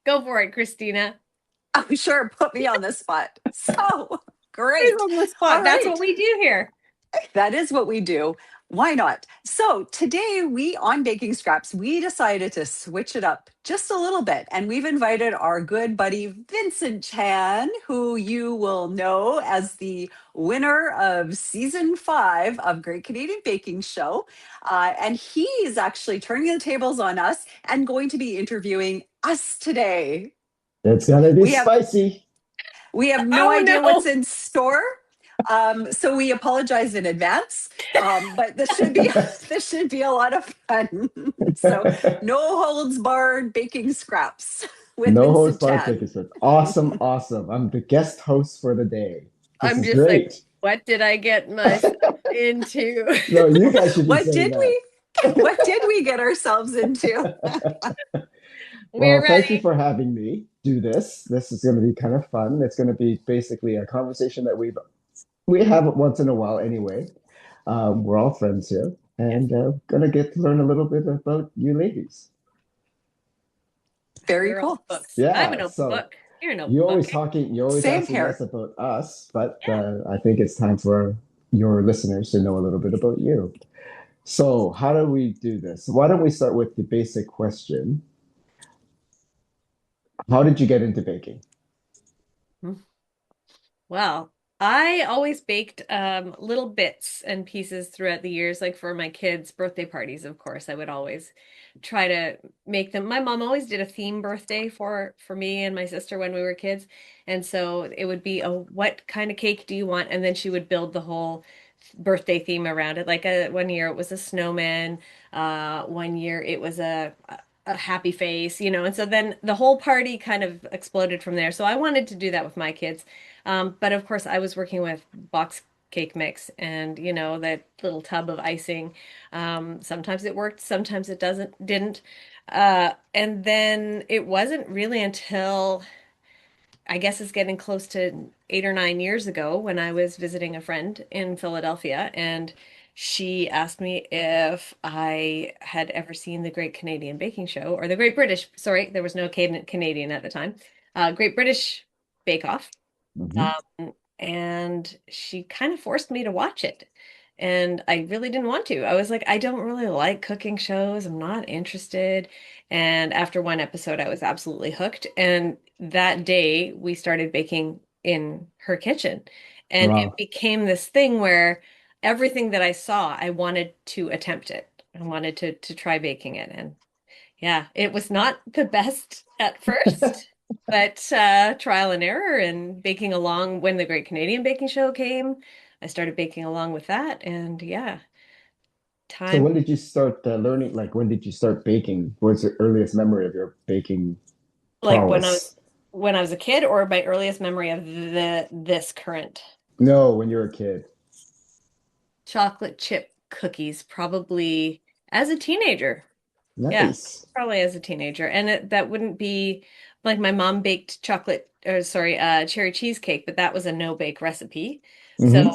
Go for it, Christina. Oh, sure. Put me on the spot. So Here's great. on the All spot. That's what right. we do here. That is what we do. Why not? So today we on Baking Scraps, we decided to switch it up just a little bit. And we've invited our good buddy Vincent Chan, who you will know as the winner of season 5 of Great Canadian Baking Show. And he is actually turning the tables on us and going to be interviewing us today. It's gonna be We have spicy. we have no Oh idea what's no. in store. So we apologize in advance. But this should be this should be a lot of fun. So no holds barred baking scraps with No holds Vincent barred Chan. tickets. Awesome, awesome. I'm the guest host for the day. This I'm is just like, great. what did I get myself into? No, you guys should be What saying did that. we what did we get ourselves into? We're Well, thank you ready. for having me do this. This is going to be kind of fun. It's going to be basically a conversation that we have it once in a while anyway. We're all friends here, Yes. and gonna get to learn a little bit about you ladies. Very We're all cool. books. I'm an Yeah, open so book. You're an open book. you're always Same asking here. us about us, but Yeah. I think it's time for your listeners to know a little bit about you. So, how do we do this? Why don't we start with the basic question? How did you get into baking? Well, I always baked little bits and pieces throughout the years, like for my kids' birthday parties, of course. I would always try to make them. My mom always did a theme birthday for me and my sister when we were kids. And so it would be a what kind of cake do you want? And then she would build the whole birthday theme around it. Like one year it was a snowman, one year it was a happy face, and so then the whole party kind of exploded from there. So I wanted to do that with my kids. But of course, I was working with box cake mix and that little tub of icing. Sometimes it worked, sometimes it didn't. And then it wasn't really until I guess it's getting close to 8 or 9 years ago when I was visiting a friend in Philadelphia, and she asked me if I had ever seen the Great Canadian Baking Show or the Great British, sorry, there was no Canadian at the time, Great British Bake Off. Mhm. And she kind of forced me to watch it. And I really didn't want to. I was like, I don't really like cooking shows. I'm not interested. And after one episode, I was absolutely hooked. And that day, we started baking in her kitchen. And it Wow. became this thing where everything that I saw, I wanted to attempt it. I wanted to try baking it. And yeah, it was not the best at first, but trial and error and baking along when the Great Canadian Baking Show came. I started baking along with that, and yeah, So, time when did you start learning? Like, when did you start baking? What's your earliest memory of your baking like prowess? when I was a kid, or my earliest memory of this current No, when you were a kid. chocolate chip cookies, probably as a teenager. Yeah, Nice. probably as a teenager. And that wouldn't be like my mom baked chocolate, or sorry, cherry cheesecake, but that was a no bake recipe. So Hmm.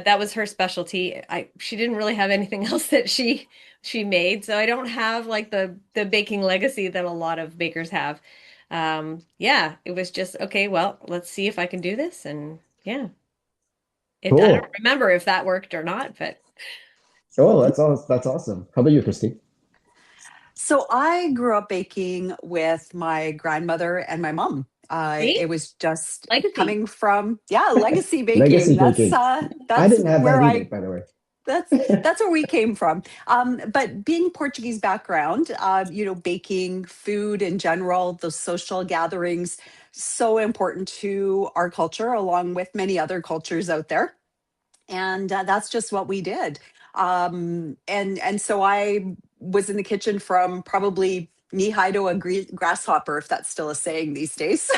that was her specialty. She didn't really have anything else that she made. So I don't have like the baking legacy that a lot of bakers have. Yeah, it was just okay, well, let's see if I can do this. And yeah, I don't Cool. remember if that worked or not, but Oh, that's all. That's awesome. How about you, Christy? So I grew up baking with my grandmother and my mom. see, It was just legacy. coming from, yeah, legacy baking. Legacy That's baking. I that's didn't have that where either, I by the way. that's that's where we came from. But being Portuguese background, baking, food in general, those social gatherings, so important to our culture, along with many other cultures out there. And that's just what we did. And so I was in the kitchen from probably knee high to a grasshopper, if that's still a saying these days.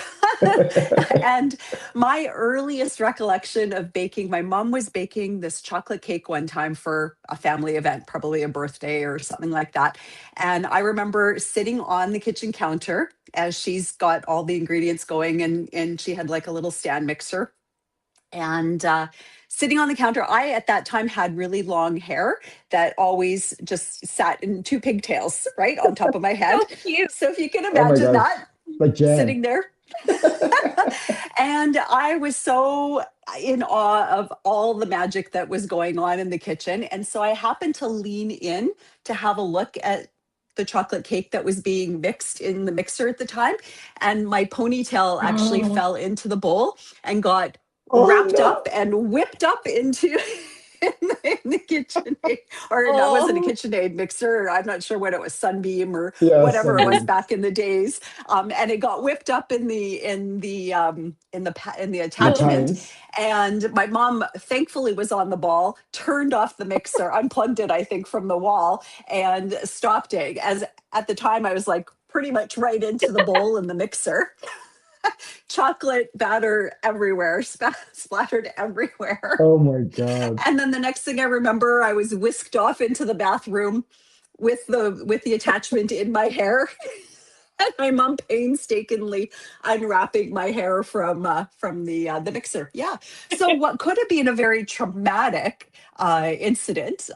And my earliest recollection of baking, my mom was baking this chocolate cake one time for a family event, probably a birthday or something like that. And I remember sitting on the kitchen counter as she's got all the ingredients going, and she had like a little stand mixer. And sitting on the counter, I at that time had really long hair that always just sat in two pigtails right on top of my head. So cute. So if you can Oh my imagine gosh. that, Like Jan. sitting there. And I was so in awe of all the magic that was going on in the kitchen. And so I happened to lean in to have a look at the chocolate cake that was being mixed in the mixer at the time. And my ponytail actually Oh, fell into the bowl and got oh wrapped up no. and whipped up into in the KitchenAid, or no, it wasn't a Oh, KitchenAid mixer. I'm not sure what it was, Sunbeam or Yeah, whatever it was Sunbeam. back in the days. And it got whipped up in the The oh, attachment. tines. And my mom thankfully was on the ball, turned off the mixer, unplugged it, I think, from the wall, and stopped it. As at the time, I was like pretty much right into the bowl in the mixer. Chocolate batter everywhere, splattered everywhere. Oh my God. And then the next thing I remember, I was whisked off into the bathroom with the attachment in my hair, and my mom painstakingly unwrapping my hair from the mixer. Yeah. So what could have been a very traumatic incident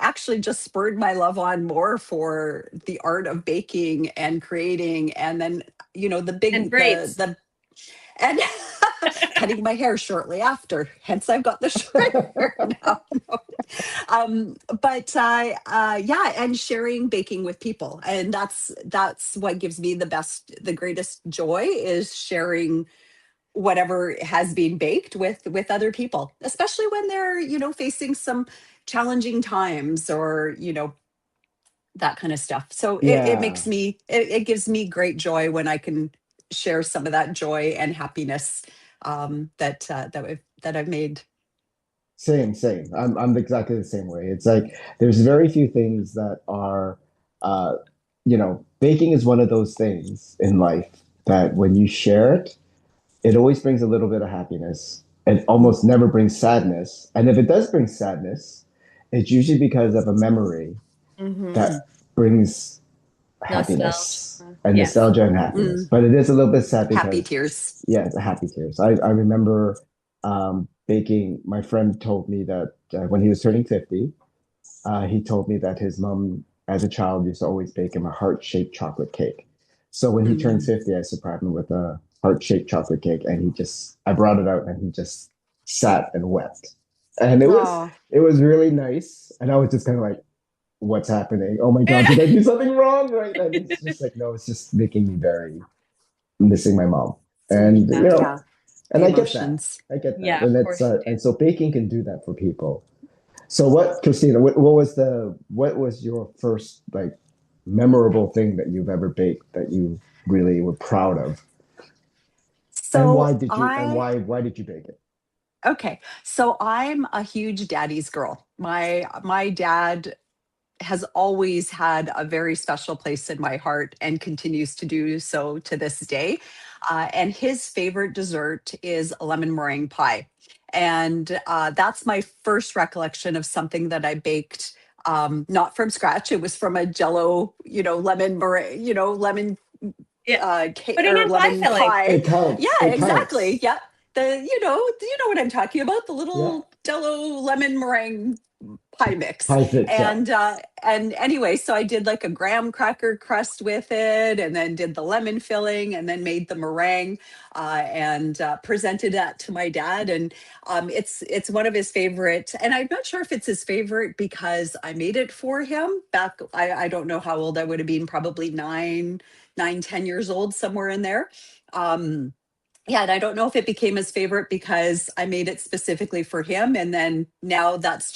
actually just spurred my love on more for the art of baking and creating, and then the and big braids. the and cutting my hair shortly after. Hence, I've got the short hair now. But yeah, and sharing baking with people, and that's what gives me the greatest joy is sharing whatever has been baked with other people, especially when they're facing some challenging times, or that kind of stuff. So it Yeah. makes me it gives me great joy when I can share some of that joy and happiness that I've made. Same, same. I'm exactly the same way. It's like there's very few things that are uh baking is one of those things in life that when you share it, it always brings a little bit of happiness. It almost never brings sadness. And if it does bring sadness, it's usually because of a memory Hmm. that brings Nostalgia. happiness and Yes. nostalgia and happiness. Mm, But it is a little bit sad happy because, tears. yeah, it's a happy tears. I remember baking. My friend told me that when he was turning 50, he told me that his mom, as a child, used to always bake him a heart-shaped chocolate cake. So when he turned Mm. 50, I surprised him with a heart-shaped chocolate cake, and I brought it out, and he just sat and wept. And Oh, it was really nice. And I was just kind of like, what's happening? Oh my God, did I do something wrong? Right? And it's just like, no, it's just making me very missing my mom. And Yeah. yeah, and the I get that. emotions. I get that. Yeah, of course you And so baking can do that for people. So what, Christina, what was your first like memorable thing that you've ever baked that you really were proud of? And So I why did you bake it? okay. So I'm a huge daddy's girl. My dad has always had a very special place in my heart and continues to do so to this day. And his favorite dessert is a lemon meringue pie. And that's my first recollection of something that I baked, not from scratch. It was from a jello, lemon meringue, lemon Yeah. cake Putting or in pie lemon filling. pie. It counts. Yeah, It exactly. counts. Yeah. You know what I'm talking about, the Yeah. little jello lemon meringue pie mix. Pie fix, yeah. And anyway, so I did like a graham cracker crust with it, and then did the lemon filling, and then made the meringue, and presented that to my dad. And it's one of his favorite, and I'm not sure if it's his favorite because I made it for him back. I don't know how old I would have been, probably 10 years old, somewhere in there. Um, yeah, and I don't know if it became his favorite because I made it specifically for him, and then now that's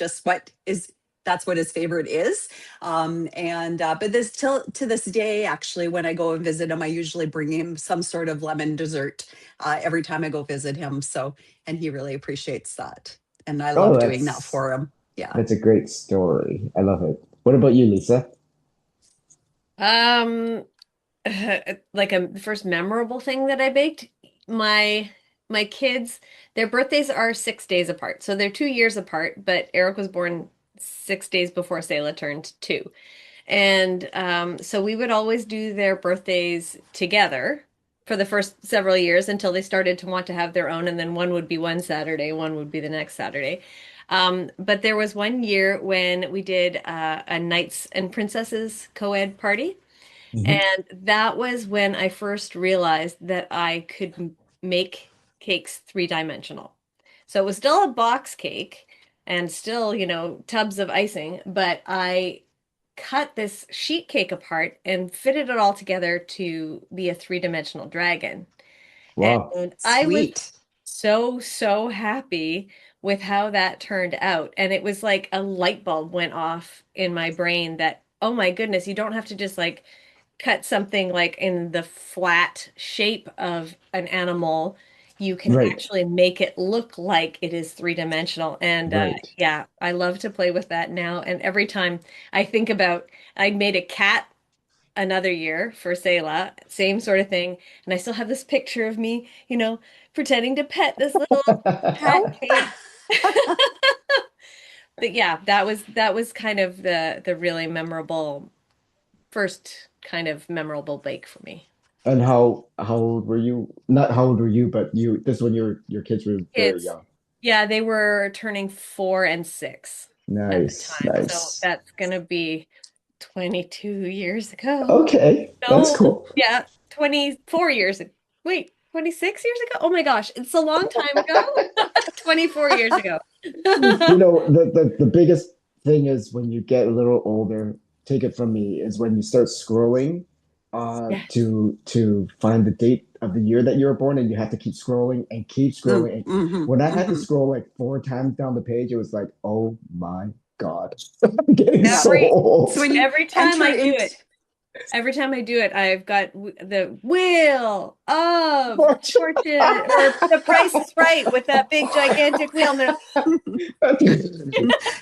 what his favorite is. And but this till to this day, actually, when I go and visit him, I usually bring him some sort of lemon dessert every time I go visit him. So, and he really appreciates that, and I Oh, love doing that for him. Yeah. that's a great story. I love it. What about you, Lisa? Um, like a first memorable thing that I baked, my my kids, their birthdays are 6 days apart. So they're 2 years apart, but Eric was born 6 days before Selah turned two. And so we would always do their birthdays together for the first several years until they started to want to have their own. And then one would be one Saturday, one would be the next Saturday. But there was one year when we did a Knights and Princesses co-ed party. Hmm. And that was when I first realized that I could make cakes three-dimensional. So it was still a box cake and still, tubs of icing, but I cut this sheet cake apart and fitted it all together to be a three-dimensional dragon. Wow. And I was Sweet. so, so happy with how that turned out. And it was like a light bulb went off in my brain that, oh my goodness, you don't have to just like cut something like in the flat shape of an animal. You can Right. actually make it look like it is three-dimensional. And Right. yeah, I love to play with that now. And every time I think about, I made a cat another year for Selah, same sort of thing. And I still have this picture of me, pretending to pet this little cat Oh, cake. But yeah, that was kind of the really memorable first kind of memorable bake for me. And how old were you? Not how old were you, but you this is when your kids were very Kids, young. yeah, they were turning 4 and 6 at the Nice, time. So nice. that's gonna be 22 years ago. Okay, that's No, cool. yeah, 24 years. Wait, 26 years ago? Oh my gosh, it's a long time ago. 24 years ago. You know, the biggest thing is when you get a little older, take it from me, is when you start scrolling Yes. to find the date of the year that you were born, and you have to keep scrolling and keep mm, scrolling. And hmm when I had to hmm scroll like 4 times down the page, it was like, oh my God. I'm getting Yeah. so Every So old. when you every time enter I do into, it, every time I do it, I've got the wheel of fortune or the price is right with that big gigantic wheel. And they're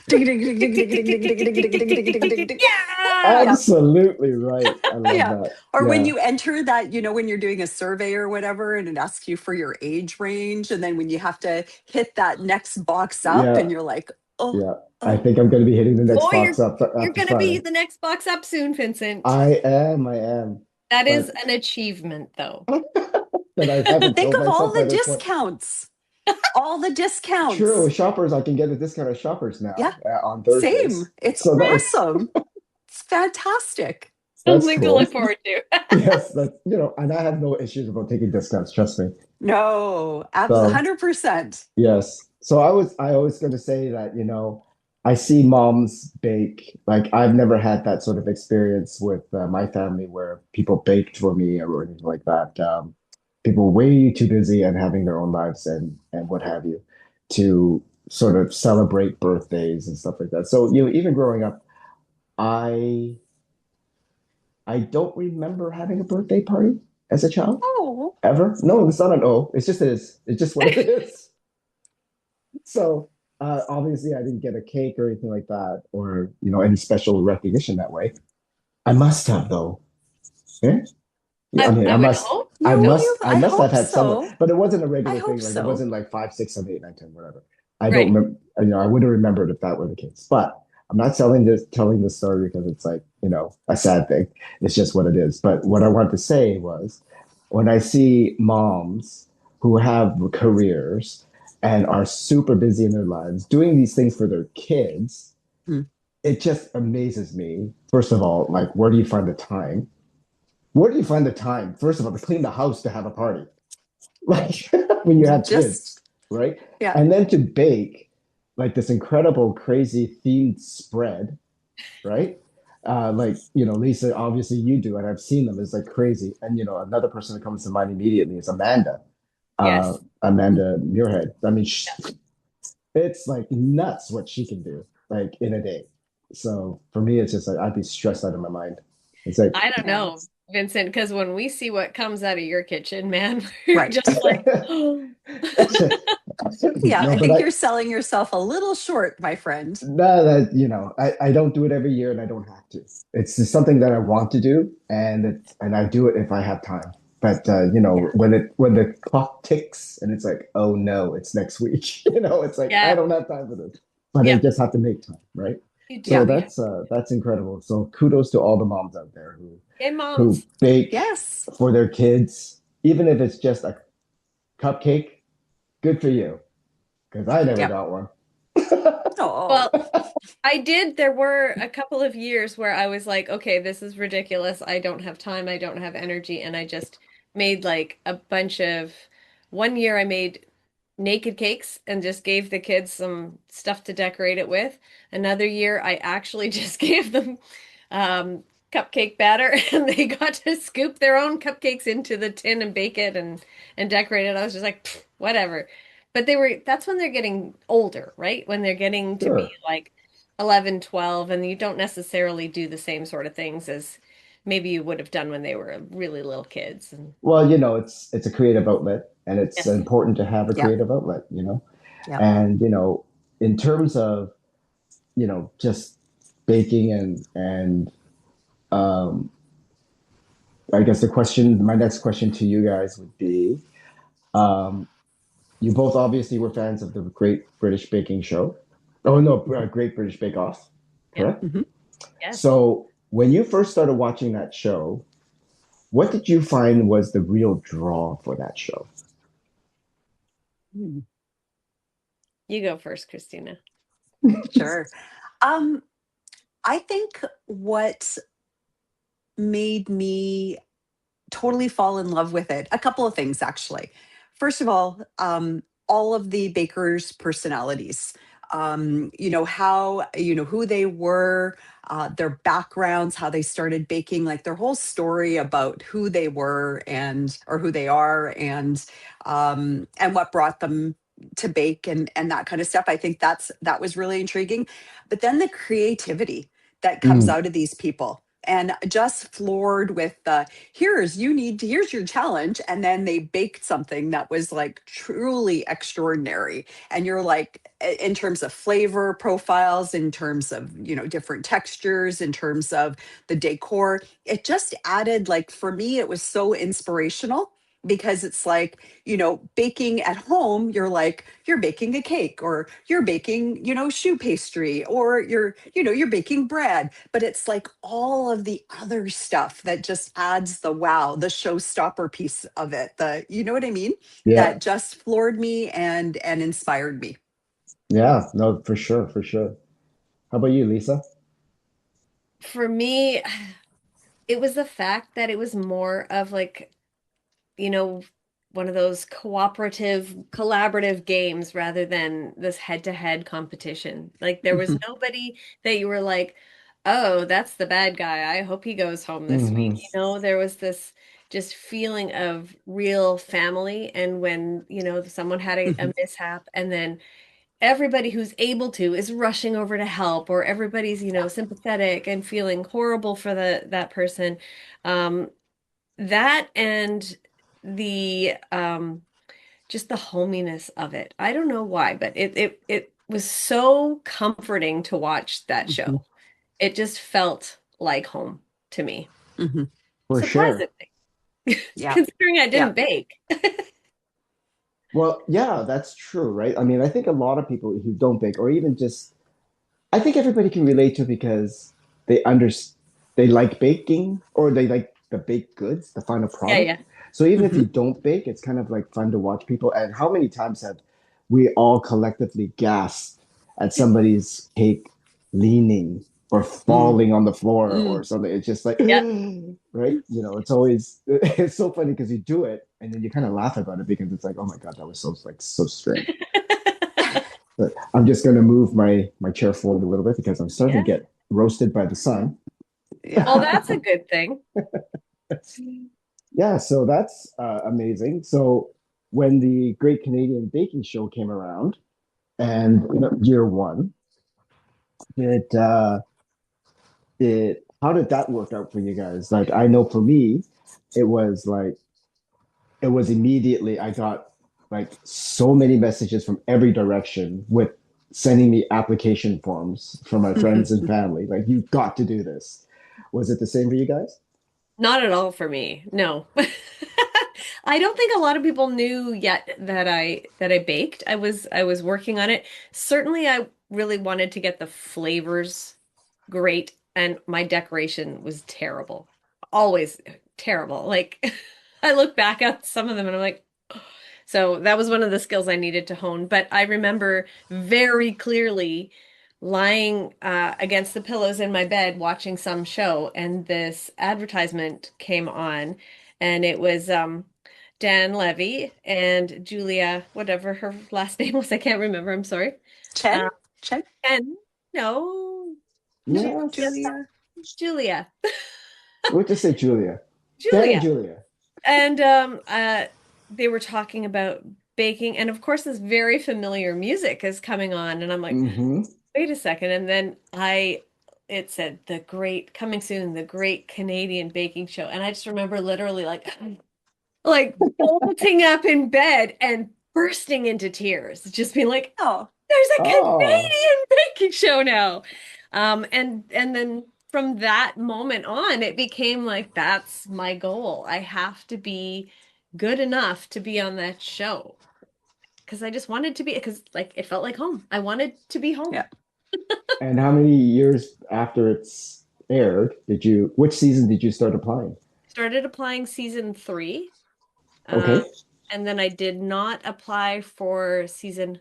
ding, ding, ding, tick, ding, tick, ding, tick, ding, tick, ding, tick, ding, tick, ding, tick, ding, tick, ding, tick, ding, tick, ding, tick, ding, tick. ding. Yeah. Yeah. Absolutely right. I love Yeah. that. Or when Yeah. you enter that, when you're doing a survey or whatever, and it asks you for your age range, and then when you have to hit that next box up, Yeah. and you're like, oh, Yeah. I oh, think I'm going to be hitting the next Oh, box up you're after gonna be Friday. the next box up soon, Vincent. I am. I am. That is But an achievement, though. that I haven't think killed of all myself by the this point. discounts, all the True, discounts. Shoppers, I can get a discount at Shoppers Yeah, now on same. Thursdays. It's So awesome. It's fantastic. that's Something to look cool. forward to. Yes, and I have no issues about taking discounts, trust me. No, So 100%. yes. So I was going to say that, I see moms bake. Like I've never had that sort of experience with my family where people baked for me or anything like that. People way too busy and having their own lives and what have you to sort of celebrate birthdays and stuff like that. So, even growing up, I I don't remember having a birthday party as a child Oh, ever. No, it's not an O. It's just is. It's just what it is. So obviously, I didn't get a cake or anything like that, or any special recognition that way. I must have though. Yeah? Yeah, I I mean, I would hope I so. must, I I must have hope had someone, so. but it wasn't a I regular hope thing. Like it so. wasn't like 5, 6, 7, 8, 9, 10, whatever. I don't Right. remember. I would have remembered if that were the case. But I'm not telling this story because it's like a sad thing. It's just what it is. But what I wanted to say was, when I see moms who have careers and are super busy in their lives doing these things for their kids, Hmm. it just amazes me. First of all, like, where do you find the time? Where do you find the time, first of all, to clean the house to have a party? Like when you have Just, kids, right? yeah. And then to bake like this incredible, crazy themed spread, right? Like, Lisa, obviously you do, and I've seen them. It's like crazy. And, another person that comes to mind immediately is Amanda, Yes. Amanda Muirhead. I mean, it's like nuts what she can do, like in a day. So for me, it's just like I'd be stressed out of my mind. It's like, I don't Yeah. know, Vincent, because when we see what comes out of your kitchen, man, we're Right. just like, oh. Yeah. no, I but think you're selling yourself a little short, my friend. no, I don't do it every year and I don't have to. It's just something that I want to do, and I do it if I have time. But Yeah. when the clock ticks and it's like, oh no, it's next week. It's like I Yeah, don't have time for this. But I yeah, just have to make time, right? you So Yeah. do. Yeah. that's incredible. So kudos to all the moms out there Hey, who moms. bake Yes. for their kids, even if it's just a cupcake. Good for you, because I never Yeah. got one. Oh. Well, I did. There were a couple of years where I was like, okay, this is ridiculous. I don't have time. I don't have energy. And I just made like a bunch of, one year I made naked cakes and just gave the kids some stuff to decorate it with. Another year I actually just gave them um, cupcake batter and they got to scoop their own cupcakes into the tin and bake it and decorate it. I was just like, "Pfft, whatever." But that's when they're getting older, right? When they're getting to be Sure. like 11, 12, and you don't necessarily do the same sort of things as maybe you would have done when they were really little kids. And Well, it's a creative outlet, and it's yes. important to have a Yeah. creative outlet. Yeah. And in terms of just baking and um, I guess my next question to you guys would be, um, you both obviously were fans of the Great British Baking Show. Oh no, Great British Bake Off, Yep. correct? Mhm. Yes. So when you first started watching that show, what did you find was the real draw for that show? Mm, You go first, Christina. sure. Um, I think what made me totally fall in love with it. A couple of things, actually. First of all of the bakers' personalities. How, who they were, their backgrounds, how they started baking, like their whole story about who they were or who they are, and what brought them to bake and that kind of stuff. I think that was really intriguing. But then the creativity that comes Mm, out of these people, and just floored with the here's your challenge, and then they baked something that was like truly extraordinary, and you're like, in terms of flavor profiles, in terms of different textures, in terms of the decor, it just added, like, for me it was so inspirational, because it's like, baking at home, you're baking a cake, or you're baking, shoe pastry, or you're baking bread, but it's like all of the other stuff that just adds the wow, the showstopper piece of it. You know what I mean? yeah, That just floored me and inspired me. yeah, no, for sure, for sure. How about you, Lisa? For me, it was the fact that it was more of like, you know, one of those cooperative, collaborative games rather than this head-to-head competition. Like there was Mhm, nobody that you were like, oh, that's the bad guy. I hope he goes home this week. Hmm. There was this just feeling of real family. And when, someone had a mhm, mishap and then everybody who's able to is rushing over to help, or everybody's, yeah. sympathetic and feeling horrible for that person. Um, that and the just the hominess of it. I don't know why, but it was so comforting to watch that Mhm, show. It just felt like home to me. mhm. For sure. Surprisingly, Yeah. considering I Yeah. didn't bake. Well, yeah, that's true, right? I mean, I think a lot of people who don't bake, or even just, I think everybody can relate to it because they under they like baking, or they like the baked goods, the final Yeah, product. yeah. So even if you Mhm, don't bake, it's kind of like fun to watch people. And how many times have we all collectively gasped at somebody's cake leaning or mm, falling on the floor or mm. something? It's just like, Yep. right? It's always it's so funny because you do it and then you kind of laugh about it because it's like, oh my God, that was so strange. But I'm just going to move my chair forward a little bit because I'm starting to Yeah. get roasted by the sun. Well, Yeah. that's a good thing. Yeah, so that's amazing. So when the Great Canadian Baking Show came around, and year one, it how did that work out for you guys? Like, I know for me, it was like it was immediately I got like so many messages from every direction with sending me application forms from my friends and family. Like, you've got to do this. Was it the same for you guys? Not at all for me. No. I don't think a lot of people knew yet that I baked. I was working on it. Certainly I really wanted to get the flavors great and my decoration was terrible. Always terrible. Like I look back at some of them and I'm like, so that was one of the skills I needed to hone. But I remember very clearly lying against the pillows in my bed watching some show, and this advertisement came on, and it was Dan Levy and Julia, whatever her last name was, I can't remember. I'm sorry. Chen? Uh, Chen? and no, Yes. Julia? Julia, We'll just say Julia. Dan and Julia. Julia. And they were talking about baking, and of course, this very familiar music is coming on, and I'm like, Mm-hmm. wait a second. And then it said the great coming soon, the great Canadian baking show. And I just remember literally like bolting up in bed and bursting into tears, just being like, Oh, there's a Oh. Canadian baking show now. And then from that moment on, it became like that's my goal. I have to be good enough to be on that show because I just wanted to be because like it felt like home. I wanted to be home. yeah. And how many years after it's aired which season did you start applying? Started applying season three, um, Okay. and then I did not apply for season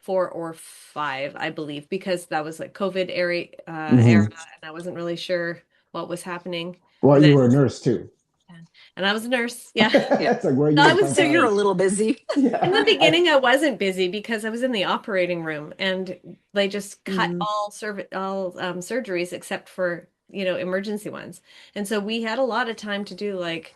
four or five, I believe, because that was like COVID era, Hmm. and I wasn't really sure what was happening Well, then. you were a nurse too. And I was a nurse, yeah. Yeah. It's like, where are you So I going to was find So you're a time? busy. little busy. In the Yeah. beginning, I wasn't busy because I was in the operating room, and they just cut Mm, all surgeries except for, emergency ones. And so we had a lot of time to do like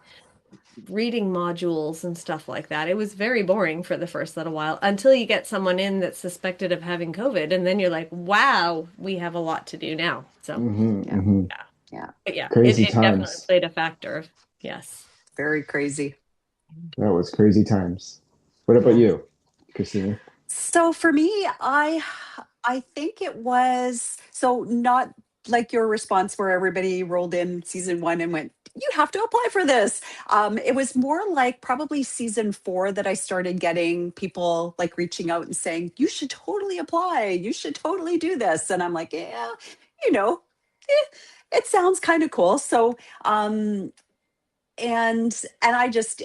reading modules and stuff like that. It was very boring for the first little while until you get someone in that's suspected of having COVID, and then you're like, wow, we have a lot to do now. So, Hmm. yeah. Hmm. yeah. Yeah. But yeah, it, Crazy it definitely times. played a factor. Yes. Very crazy. That was crazy times. What about Yeah. you, Christina? So for me, I think it was so not like your response where everybody rolled in season one and went, "You have to apply for this." It was more like probably season four that I started getting people like reaching out and saying, "You should totally apply. You should totally do this." And I'm like, "Yeah, you know, it sounds kind of cool." So and I just,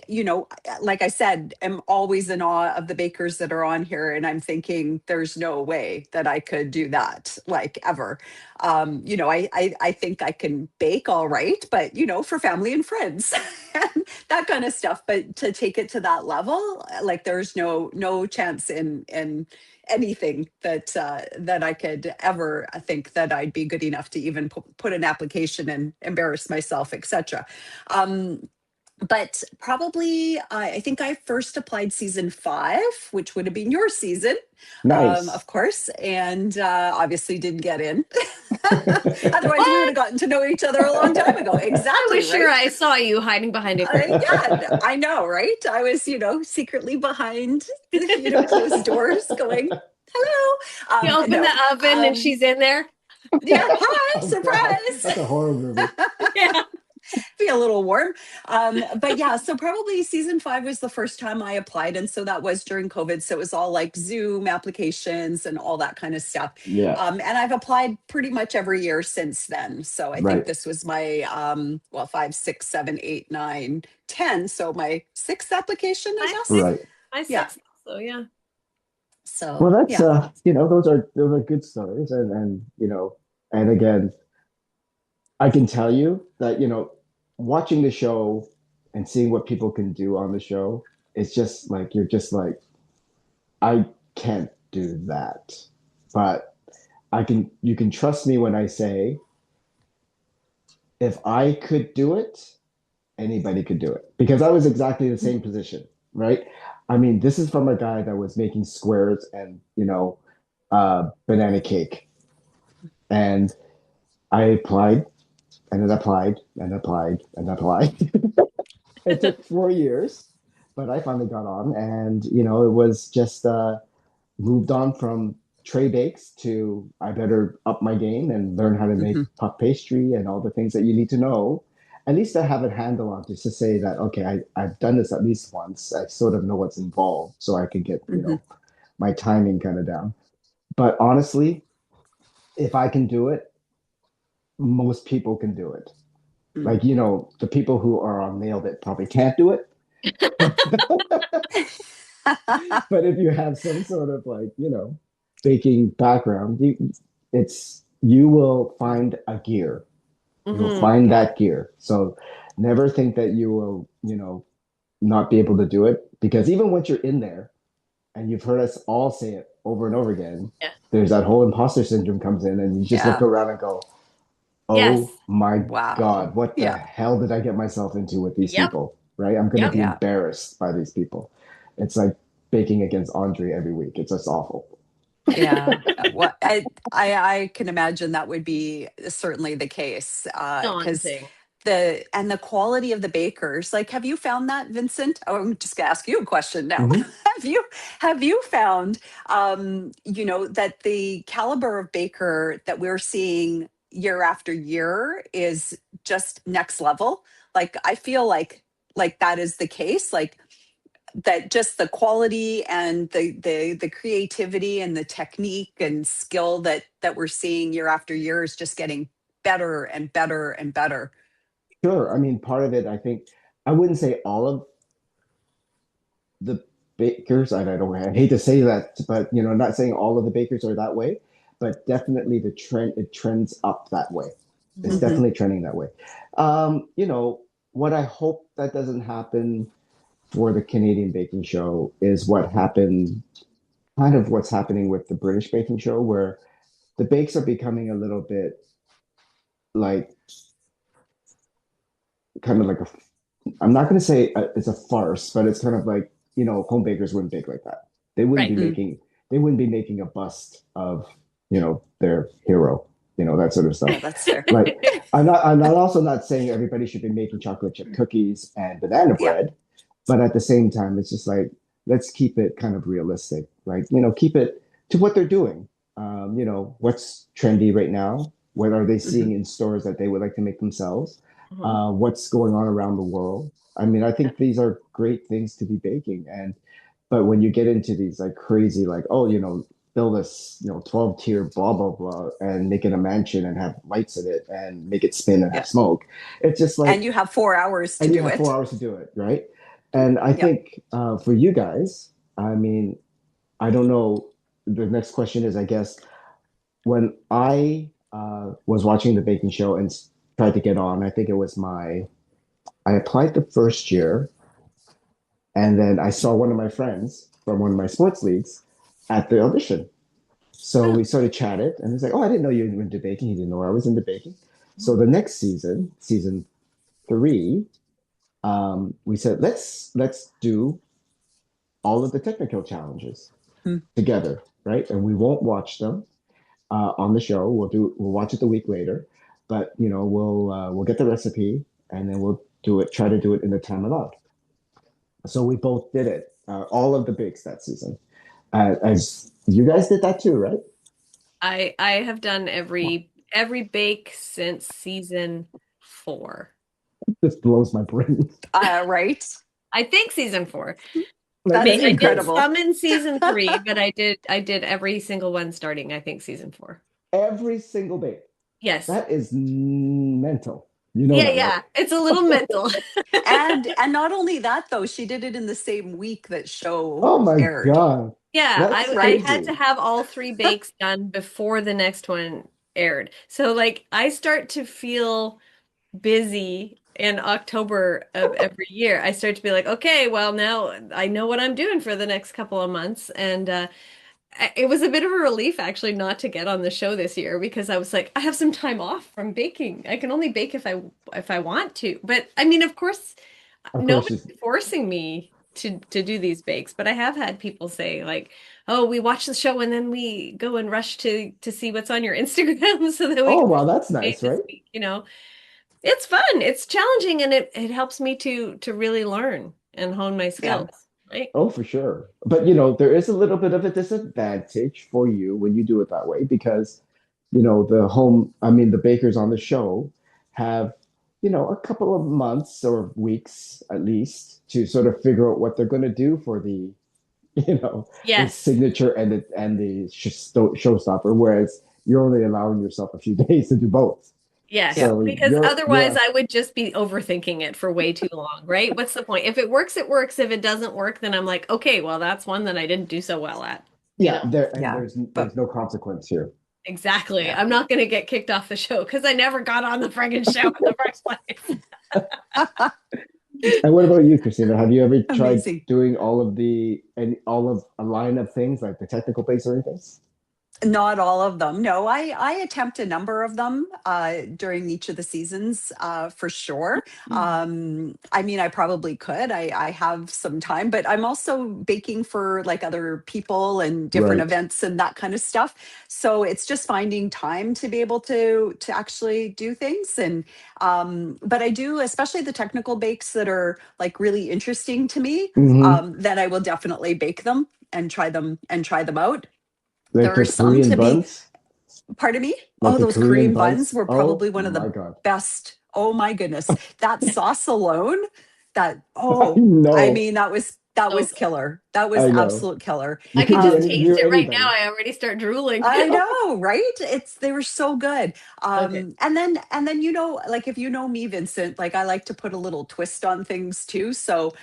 like I said, am always in awe of the bakers that are on here, and I'm thinking there's no way that I could do that, like, ever. I think I can bake all right, but for family and friends and that kind of stuff. But to take it to that level, like, there's no chance in anything that I could ever think that I'd be good enough to even put an application and embarrass myself, etc. But probably, I think I first applied season five, which would have been your season, of Nice. course, and obviously didn't get in. Otherwise, we would What? have gotten to know each other a long time ago. I Exactly, was sure right? I saw you hiding behind a curtain. Yeah, I know, right? I was, secretly behind, closed doors going, hello. You open the No. oven and she's in there. Yeah, hi, Oh God, surprise. that's a horror movie. Yeah. Be a little warm. But yeah, so probably season five was the first time I applied. And so that was during COVID. So it was all like Zoom applications and all that kind of stuff. Yeah, And I've applied pretty much every year since then. So I think right, this was my, well, five, six, seven, eight, nine, 10. So my sixth application, I My guess. sixth, right. my Yeah. sixth also, yeah. Well, So that's yeah. those are good stories, and and again, I can tell you that watching the show and seeing what people can do on the show, it's just like you're just like I can't do that, but I can. You can trust me when I say if I could do it, anybody could do it because I was exactly the same position, right? I mean, this is from a guy that was making squares and banana cake, and I applied and then applied and applied and applied. It took 4 years, but I finally got on, and it was just moved on from tray bakes to I better up my game and learn how to make Mhm. puff pastry and all the things that you need to know. At least I have a handle on just to say that okay, I've done this at least once. I sort of know what's involved, so I can get Mhm. my timing kind of down. But honestly, if I can do it, most people can do it. Mm. Like the people who are on nailed it probably can't do it. But if you have some sort of like, baking background, you will find a gear. You will Hmm. find Yeah. that gear. So never think that you will, not be able to do it because even once you're in there, and you've heard us all say it over and over again, Yeah. there's that whole imposter syndrome comes in, and you just look Yeah. around and go, "Oh Yes. my Wow. God, what the Yeah. hell did I get myself into with these Yep. people?" Right? I'm going to Yep. be Yeah. embarrassed by these people. It's like baking against Andre every week. It's just awful. Yeah. What I can imagine that would be certainly the case. Because Daunting. the quality of the bakers, like, have you found that, Vincent? Oh, I'm just gonna ask you a question now. Mhm. Have you found that the caliber of baker that we're seeing year after year is just next level? Like, I feel like that is the case. Like, that just the quality and the creativity and the technique and skill that we're seeing year after year is just getting better and better and better. Sure. I mean, part of it, I think, I wouldn't say all of the bakers, and I hate to say that, but not saying all of the bakers are that way, but definitely it trends up that way. It's Hmm. Hmm. definitely trending that way. What I hope that doesn't happen for the Canadian baking show is what's happening with the British baking show, where the bakes are becoming a little bit like kind of like I'm not going to say it's a farce, but it's kind of like, home bakers wouldn't bake like that. They wouldn't be Right. Mm, making, they wouldn't be making a bust of, their hero, that sort of stuff. yeah, that's fair. Like, I'm not also not saying everybody should be making chocolate chip cookies and banana Yeah. bread, but at the same time, it's just like, let's keep it kind of realistic. Like, keep it to what they're doing. What's trendy right now? What are they Hmm. seeing in stores that they would like to make themselves? Hmm. What's going on around the world? I mean, I Yeah. think these are great things to be baking. But when you get into these like crazy, like, oh, build this, 12 tier blah, blah, blah, and make it a mansion and have lights in it and make it spin and have Yeah. smoke. It's just And like, you have 4 hours to and you do have four it. hours to do it, right? And I Yep. think for you guys, I mean, I don't know. The next question is, I guess, when I was watching the baking show and tried to get on, I think it was I applied the first year, and then I saw one of my friends from one of my sports leagues at the audition. So Oh, we sort of chatted, and he's like, "Oh, I didn't know you were into baking." He didn't know I was into baking. So Mhm. the next season, season three, we said let's do all of the technical challenges mm, together, right? And we won't watch them on the show. We'll watch it the week later, but we'll get the recipe and then we'll do it. Try to do it in the time allowed. So we both did it. All of the bakes that season. As you guys did that too, right? I have done every bake since season 4. This blows my brain. right. I think season 4. Like That's I did incredible. some in season 3, but I did every single one starting, I think, season 4. every single bake. Yes. That is mental. You know Yeah, that, right? yeah. It's a little mental. And not only that, though, she did it in the same week that show Oh my aired, God. Yeah, That's I right? had to crazy. have all 3 bakes done before the next one aired. So like I start to feel busy in October of every year. I start to be like, okay, well now I know what I'm doing for the next couple of months, and it was a bit of a relief actually not to get on the show this year because I was like, I have some time off from baking. I can only bake if I want to. But I mean, of course, Of course, nobody's forcing me to do these bakes, but I have had people say like, "Oh, we watch the show and then we go and rush to see what's on your Instagram so that we oh can wow, that's made nice, this right? week." It's fun, it's challenging, and it helps me to really learn and hone my Yeah. skills, right? Oh, for sure. But there is a little bit of a disadvantage for you when you do it that way because, I mean, the bakers on the show have, a couple of months or weeks at least to sort of figure out what they're going to do for you know, the Yes. signature and the showstopper, whereas you're only allowing yourself a few days to do both. Yeah. Yes, So because otherwise I would just be overthinking it for way too long, right? What's the point? If it works, it works. If it doesn't work, then I'm like, okay, well, that's one that I didn't do so well at. you Yeah, know. there and Yeah. there's But no consequence here. Exactly. yeah. I'm not going to get kicked off the show because I never got on the friggin' show in the first place. And what about you, Christina? Have you ever tried Amazing. doing all of a line of things like the technical base or anything? Not all of them. No, I attempt a number of them during each of the seasons for sure. I mean, I probably could. I have some time, but I'm also baking for like other people and different Right. events and that kind of stuff. So it's just finding time to be able to actually do things. And but I do, especially the technical bakes that are like really interesting to me. Hmm. Then I will definitely bake them and try them out. Like There are the some Korean to me. buns, Pardon me? like Oh, the those Korean Korean buns buns. were Oh probably one of my the God. best. Oh my goodness. That sauce alone, that I oh, I know. mean that So was killer. That was I know. absolute killer. You I could could do just any taste hear it right now. anybody. I already start drooling. I know, right? It's they were so good. Okay. And then like if you know me, Vincent, like I like to put a little twist on things too. So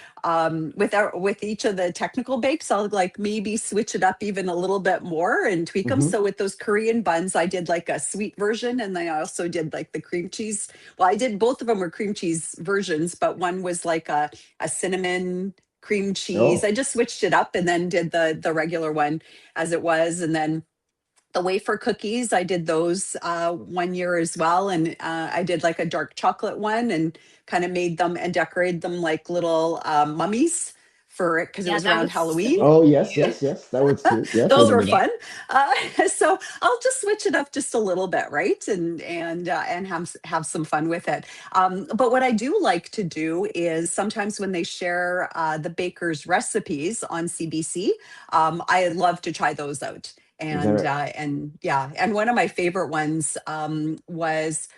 with each of the technical bakes, I'll like maybe switch it up even a little bit more and tweak them. Hmm. So with those Korean buns, I did like a sweet version, and then I also did like the cream cheese. Well, I did both of them were cream cheese versions, but one was like a cinnamon cream cheese. Oh, I just switched it up and then did the regular one as it was. And then the wafer cookies, I did those one year as well. And I did like a dark chocolate one and kind of made them and decorated them like little mummies for it because it Yeah, was that around was Halloween. so oh yes, cute. yes, yes. That was cute. Yes, I Those So were remember that. cute. fun. Uh, so I'll just switch it up just a little bit, right? And have some fun with it. But what I do like to do is sometimes when they share the baker's recipes on CBC, I love to try those out. There. And yeah, and one of my favorite ones was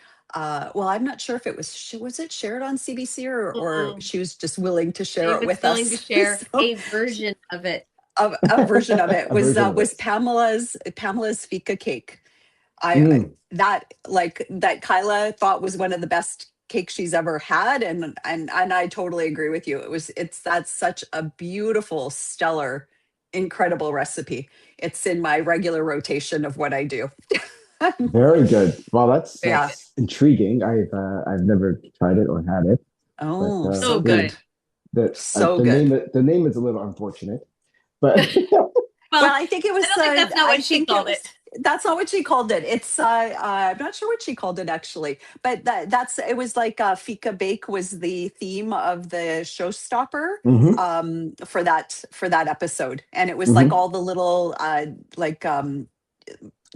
well, I'm not sure if it was it shared on CBC or Mm-mm. she was just willing to share She it was with willing to us. share So a version of it. a version of it A version of was it. Pamela's fika cake. I Mm, that like that Kyla thought was one of the best cakes she's ever had, and I totally agree with you. It's that's such a beautiful, stellar, incredible recipe. It's in my regular rotation of what I do. very good. Well, Yeah. that's intriguing. I've never tried it or had it, but Oh, So so hmm, good. good. So the good. name is a little unfortunate, but Well, Well, I think it I was. don't think that's not I what she think it called was. it. That's not what she called it. It's. I'm not sure what she called it actually, but that's. It was like fika bake was the theme of the showstopper hmm for that episode, and it was like hmm all the little like the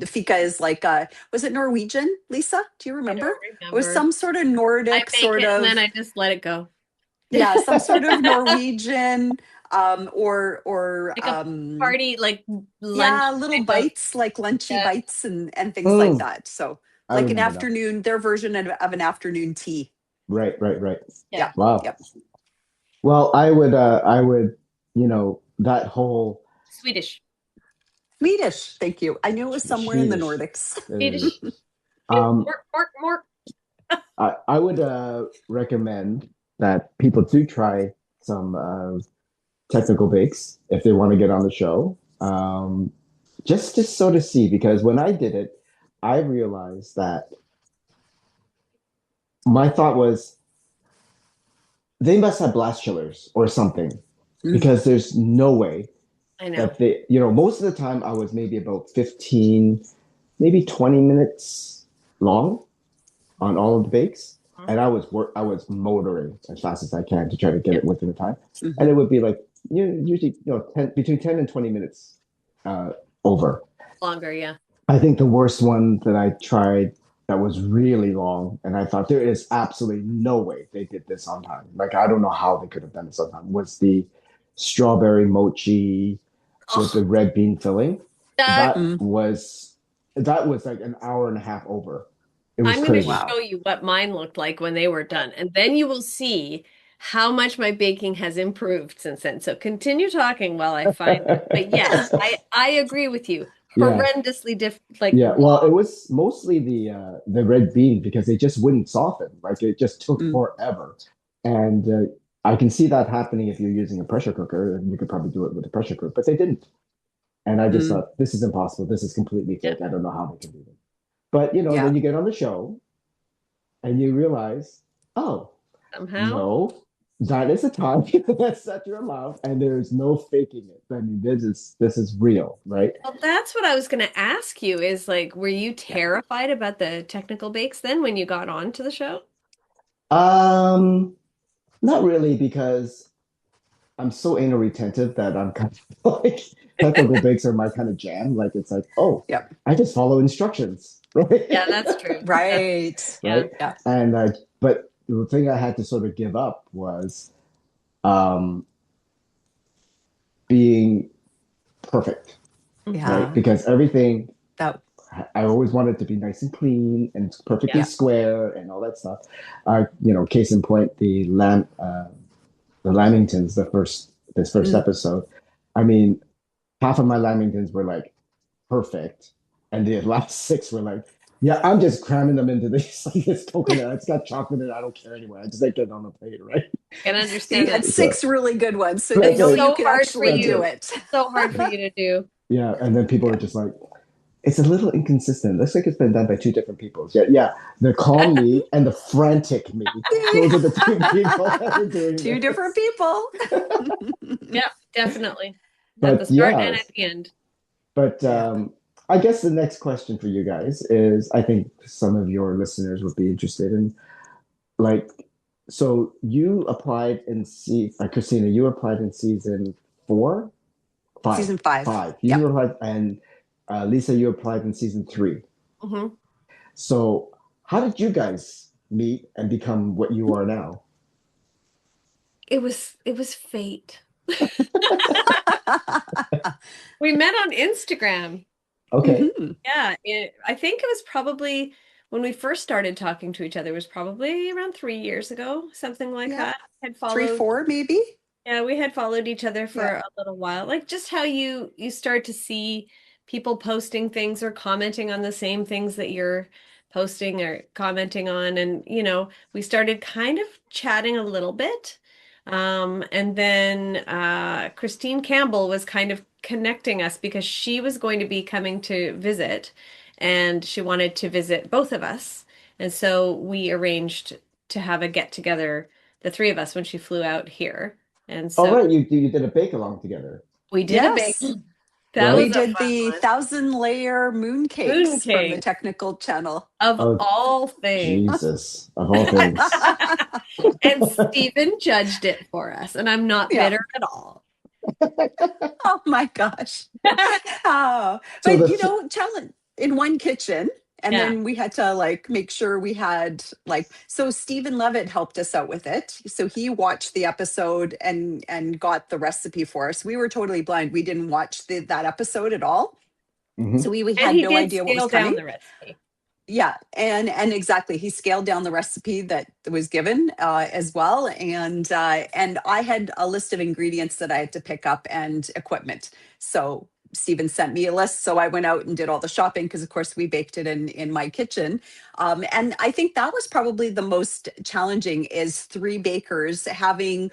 fika is like was it Norwegian? Lisa, do you I remember? don't It was remember. some sort of I Nordic make sort it and then of I just let it go. yeah, some sort of Norwegian or Like a party, like yeah, lunch little type of. bites like lunchy Yeah. bites and things like Mm, that. So I like an remember now. afternoon, their version of an afternoon tea. Right, right, right. Yeah. Yeah. Wow. Yep. Well, I would, that whole Swedish. Swedish. Thank you. I knew it was somewhere in the Swedish. Nordics. Uh, Swedish. um, More, more, more. I would recommend that people do try some technical bakes if they want to get on the show. Just to sort of see, because when I did it, I realized that my thought was they must have blast chillers or something, Mm, because there's no way I know. that most of the time I was maybe about 15, maybe 20 minutes long on all of the bakes. And I was motoring as fast as I can to try to get Yeah. it within the time. And mhm. it would be like usually 10, between 10 and 20 minutes over. Longer. Yeah. I think the worst one that I tried that was really long, and I thought there is absolutely no way they did this on time. Like I don't know how they could have done this on time. Was the strawberry mochi with the Oh, red bean filling? that That Mm, was that was like an hour and a half over. It was I'm going to crazy. wow. show you what mine looked like when they were done, and then you will see how much my baking has improved since then. So continue talking while I find it. But yes, I agree with you. Yeah, Horrendously like yeah. Well, it long. was mostly the red bean because they just wouldn't soften. Like it just took Mm, forever, and I can see that happening if you're using a pressure cooker, and you could probably do it with a pressure cooker, but they didn't. And I just Mm, thought, this is impossible. This is completely Yeah. fake. I don't know how they can do this. But, yeah. then you get on the show and you realize, oh, Somehow. no, that is a time that you're allowed, and there's no faking it. I mean, this is real, right? Well, that's what I was going to ask you is like, were you Yeah. terrified about the technical bakes then when you got on to the show? Um, Not really, because I'm so anal retentive that I'm kind of like technical bakes are my kind of jam. Like it's like, oh, Yep. I just follow instructions, Yeah, right? that's true. That's Right. yeah. Right. Yeah. And but the thing I had to sort of give up was um being perfect, Hmm. right? Yeah. Because everything That, I always wanted to be nice and clean and perfectly Yeah. yeah. square and all that stuff. Case in point, the Lamingtons, this first Mm. episode. I mean, half of my Lamingtons were like perfect, and the last six were like, yeah, I'm just cramming them into this like this coconut. It's got chocolate in it. I don't care anymore. I just like it on the plate, right? Can So you understand had that. So six really good ones, so you that's It's know it. you so could hard for actually That's do you. it. it. So hard for you to do. Yeah, and then people are Yeah. just like, it's a little inconsistent. Looks like it's been done by two different people. Yeah, yeah. The calm me and the frantic me. Those are the two people that are doing Two different this. people. Yeah, definitely. At the But start and yeah, at the end. but Yeah. I guess the next question for you guys is, I think some of your listeners would be interested in, like, so you applied in Christina, you applied in season four, five, Season 5. five. Yeah. You applied, and Lisa, you applied in season three. Hmm. So how did you guys meet and become what you are now? It was fate. We met on Instagram. Okay. Hmm. Yeah, I think it was probably when we first started talking to each other, it was probably around 3 years ago, something like Yeah. that. Had Three, followed, four, maybe. yeah, we had followed each other Yeah. for a little while. Like just how you start to see people posting things or commenting on the same things that you're posting or commenting on. And, we started kind of chatting a little bit. And then Christine Campbell was kind of connecting us because she was going to be coming to visit and she wanted to visit both of us. And so we arranged to have a get together, the three of us, when she flew out here. And All so right, you did a bake along together, we did a bake. Yes. That We was right? a did fun the one. 1,000 layer moon cakes from the Mooncake technical channel. of Oh, all things. Jesus, of all things. And Stephen judged it for us, and I'm not Yeah. bitter at all. Oh my gosh. Oh, So but the challenge in one kitchen. And Yeah. then we had to like make sure we had like, so Stephen Levitt helped us out with it. So he watched the episode and got the recipe for us. We were totally blind. We didn't watch that episode at all. So Mhm. we And had he no did idea what was scale down coming. the recipe. Yeah, and exactly, he scaled down the recipe that was given as well, and I had a list of ingredients that I had to pick up and equipment. So Stephen sent me a list, so I went out and did all the shopping because, of course, we baked it in my kitchen. And I think that was probably the most challenging is three bakers having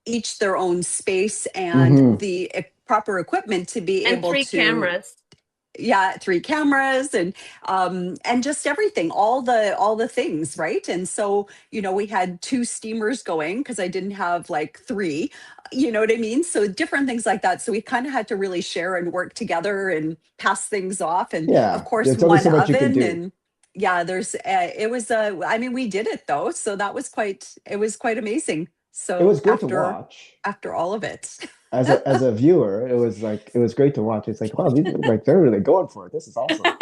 each their own space and Mhm. the proper equipment to be And able three to, cameras. yeah, three cameras and just everything, all the things, right? And so we had two steamers going because I didn't have like three, you know what I mean? So different things like that, so we kind of had to really share and work together and pass things off, and of Yeah, course there's only one so much you can oven. do. And yeah, there's it was I mean, we did it though, so that was quite, it was quite amazing. It was So great to watch. after all of it. As a viewer, it was great to watch. It's like, wow, they're really going for it. This is awesome.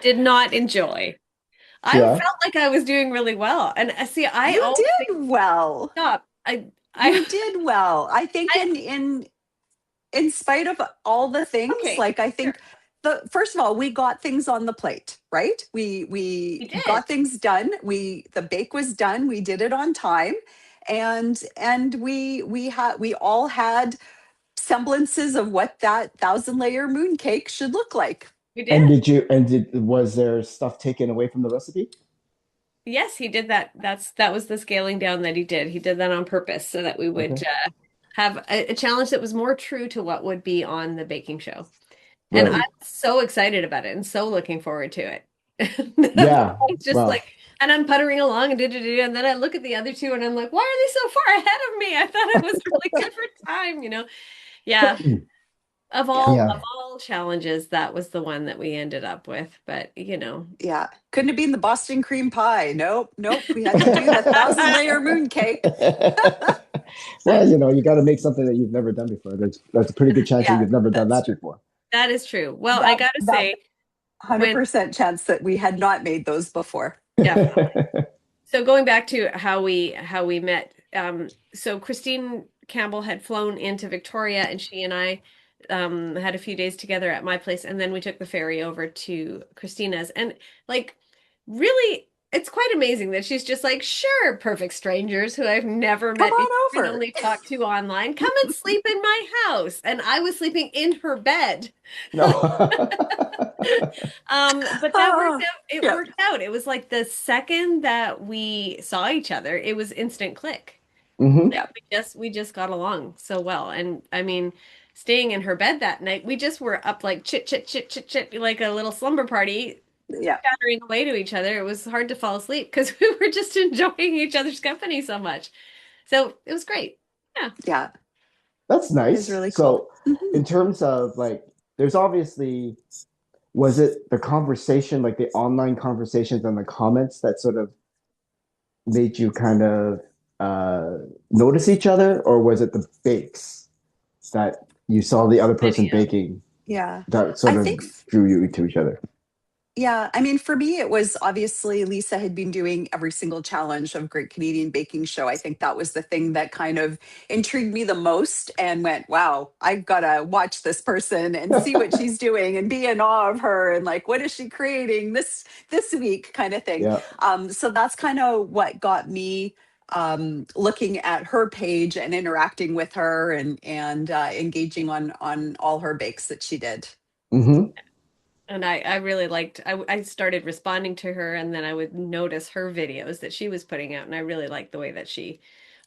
Did not enjoy. I Yeah. felt like I was doing really well. And see, I You always think, did well. stop. I, You did well. I think I, in spite of all the things, okay, like I sure. think the first of all, we got things on the plate, right? We We did. got things done. The bake was done. We did it on time. And we all had semblances of what that 1,000 layer moon cake should look like. We And did. was there stuff taken away from the recipe? Yes, he did that. That was the scaling down that he did. He did that on purpose so that we would Okay. have a challenge that was more true to what would be on the baking show. And I'm Right. so excited about it and so looking forward to it. Yeah. It's just Well, like, and I'm puttering along and and then I look at the other two and I'm like, why are they so far ahead of me? I thought it was a really different time, you know? Yeah. Yeah. yeah. Of all challenges, that was the one that we ended up with. But you know. Yeah. Couldn't have been the Boston cream pie. Nope. Nope. We had to do the 1,000 layer moon cake. Well, you got to make something that you've never done before. That's a pretty good chance that Yeah, you've never done that's that true. before. That is true. Well, I That gotta that say, when 100% chance that we had not made those before. definitely. So going back to how we met, so Christine Campbell had flown into Victoria, and she and I had a few days together at my place, and then we took the ferry over to Christina's, and like really, it's quite amazing that she's just like, sure, perfect strangers who I've never Come met before on and over. only talked to online, come and sleep in my house, and I was sleeping in her bed. No. But that worked Oh, out. It yeah. worked out. It was like the second that we saw each other, it was instant click. hmm Like Yeah. we just got along so well. And I mean, staying in her bed that night, we just were up like chit chit chit chit chit like a little slumber party, Yeah. chattering away to each other. It was hard to fall asleep because we were just enjoying each other's company so much. So it was great. Yeah. Yeah. That's It was nice. really cool. So, Hmm. in terms of like, there's obviously, was it the conversation, like the online conversations and the comments that sort of made you kind of uh, notice each other, or was it the bakes that you saw the other person Video. baking Yeah. that I sort of think drew you to each other? Yeah, I mean, for me, it was obviously Lisa had been doing every single challenge of Great Canadian Baking Show. I think that was the thing that kind of intrigued me the most and went, wow, I gotta watch this person and see what she's doing and be in awe of her and like, what is she creating this week kind of thing. Yeah. So that's kind of what got me looking at her page and interacting with her and engaging on all her bakes that she did. hmm And I really liked, I started responding to her and then I would notice her videos that she was putting out. And I really liked the way that she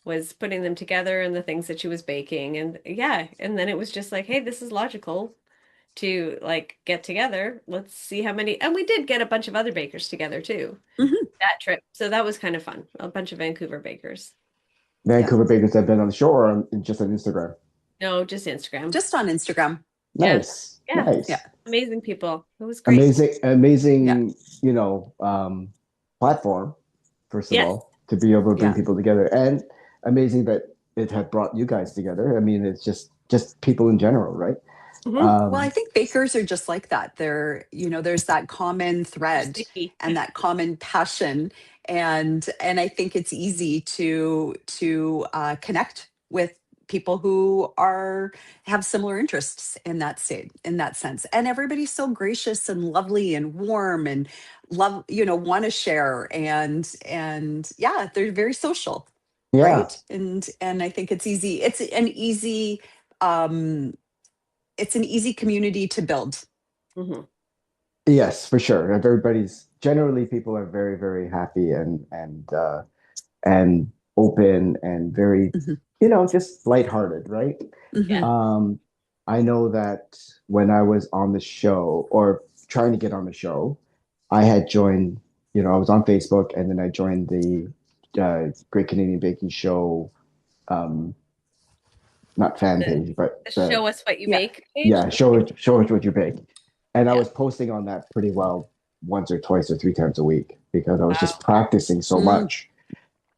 was putting them together and the things that she was baking. And yeah, and then it was just like, hey, this is logical to like get together. Let's see how many, and we did get a bunch of other bakers together too Mhm. that trip. So that was kind of fun. A bunch of Vancouver bakers. Yeah, Vancouver bakers have been on the show or just on Instagram. No, just Instagram. just on Instagram. Yeah. Nice, Yeah. Yeah, nice, Amazing people. It was great. amazing, yeah, amazing. Platform first of Yes. all to be able to bring yeah. people together, and amazing that it had brought you guys together. I mean, it's just people in general, right? Hmm. Well, I Um, think bakers are just like that. There's that common They're thread sticky. and that common passion, and I think it's easy to connect with people who are have similar interests in that state in that sense. And everybody's so gracious and lovely and warm and love, want to share and yeah, they're very social, yeah. right? And I think it's easy. Um it's an easy community to build. Hmm. Yes, for sure. Everybody's generally people are very, very happy and open and very, Mhm, just lighthearted, right? Yeah. mhm. Um, I know that when I was on the show or trying to get on the show, I had joined, I was on Facebook and then I joined the Great Canadian Baking Show, um, not fan The, page, but the the show us what you Yeah. bake page. yeah, show us what you bake. And I Yeah. was posting on that pretty well once or twice or three times a week because I was just Wow. practicing so Mm, much.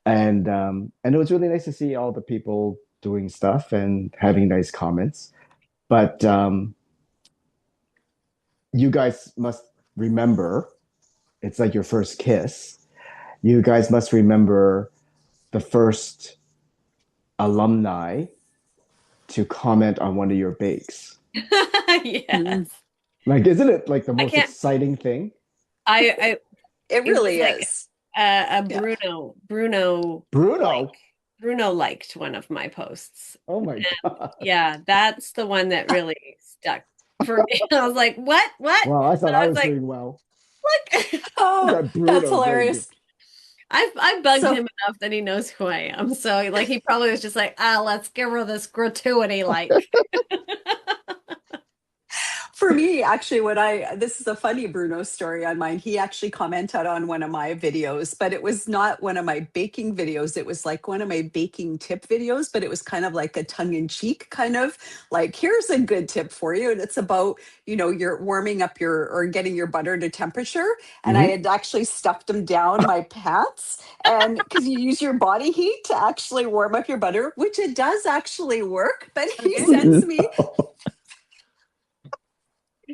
And it was really nice to see all the people doing stuff and having nice comments. But you guys must remember it's like your first kiss. You guys must remember the first alumni to comment on one of your bakes. mm. Yes. Like, isn't it like the I most can't. exciting thing? I It it was really like is. a Yeah. like Bruno. Bruno liked one of my posts. Oh my God. Yeah, that's the one that really stuck for me. I was like, what? What? Well, I But thought I I was was like, doing well. look. Is Oh, that that's Bruno doing? hilarious. I've bugged So him enough that he knows who I am. So like he probably was just like, ah, let's give her this gratuity, like. for me, actually, this is a funny Bruno story on mine. He actually commented on one of my videos, but it was not one of my baking videos. It was like one of my baking tip videos, but it was kind of like a tongue in cheek kind of like, here's a good tip for you. And it's about, you're warming up or getting your butter to temperature. And I Hmm. had actually stuffed them down my pants. And because you use your body heat to actually warm up your butter, which it does actually work. But he Okay. sends me,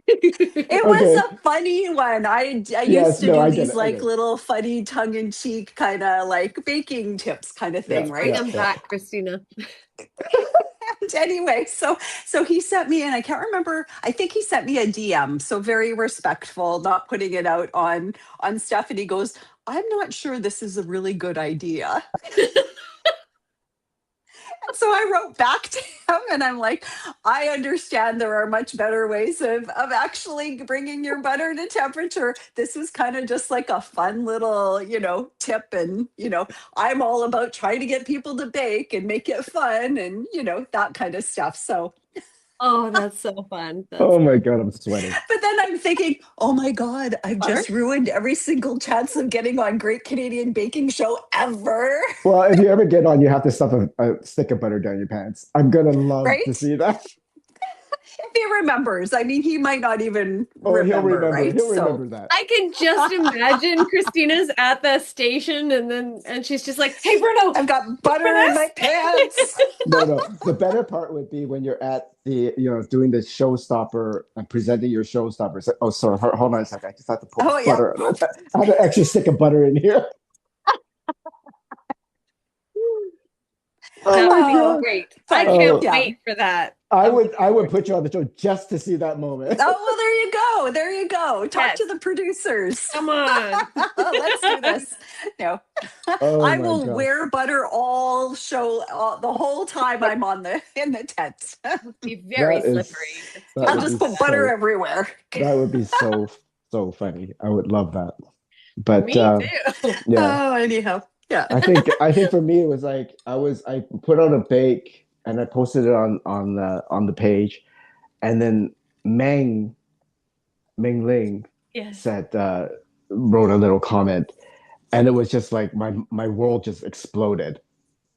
it was Okay. a funny one. I used Yes. to No, do I get these it. I like get it. little funny tongue in cheek kind of like baking tips kind of Yeah. thing, Bring Yeah. right? him Yeah. back, Christina. And anyway, so he sent me, and I can't remember. I think he sent me a DM. So very respectful, not putting it out on stuff. And he goes, "I'm not sure this is a really good idea." So I wrote back to him and I'm like, I understand there are much better ways of actually bringing your butter to temperature. This was kind of just like a fun little, tip. And, I'm all about trying to get people to bake and make it fun and, that kind of stuff. So, Oh, that's so fun. That's Oh my God, I'm sweating. but then I'm thinking, oh my God, I've butter. just ruined every single chance of getting on Great Canadian Baking Show ever. Well, if you ever get on, you have to stuff a stick of butter down your pants. I'm gonna love to Right? see that. If he remembers. I mean, he might not even Oh, he'll remember, remember. right? He'll So remember that. I can just imagine Christina's at the station and she's just like, "Hey Bruno, I've got for butter in my this?" pants. No, no. The better part would be when you're at doing the showstopper and presenting your showstopper. It's like, oh, sorry, hold on a second. I just have to put Oh, yeah. butter. I have an extra stick of butter in here. Oh That my would be Oh, God. great. I funny. can't Oh, Yeah. wait for that. I I'm would looking I would forward to put you it. on the show just to see that moment. Oh, well, there you go. There you go. Talk to Yes. the producers. Come on. Let's do this. No, Oh I my will gosh. wear butter all show the whole time I'm on the in the tent. Be very That is slippery. It's too that I'll would hot be just for put that. butter so everywhere. that would be so funny. I would love that. But Me too. yeah, Oh, anyhow. Yeah. I think for me it was like I put on a bake and I posted it on the page, and then Meng Ming Ling Yes. said wrote a little comment, and it was just like my world just exploded.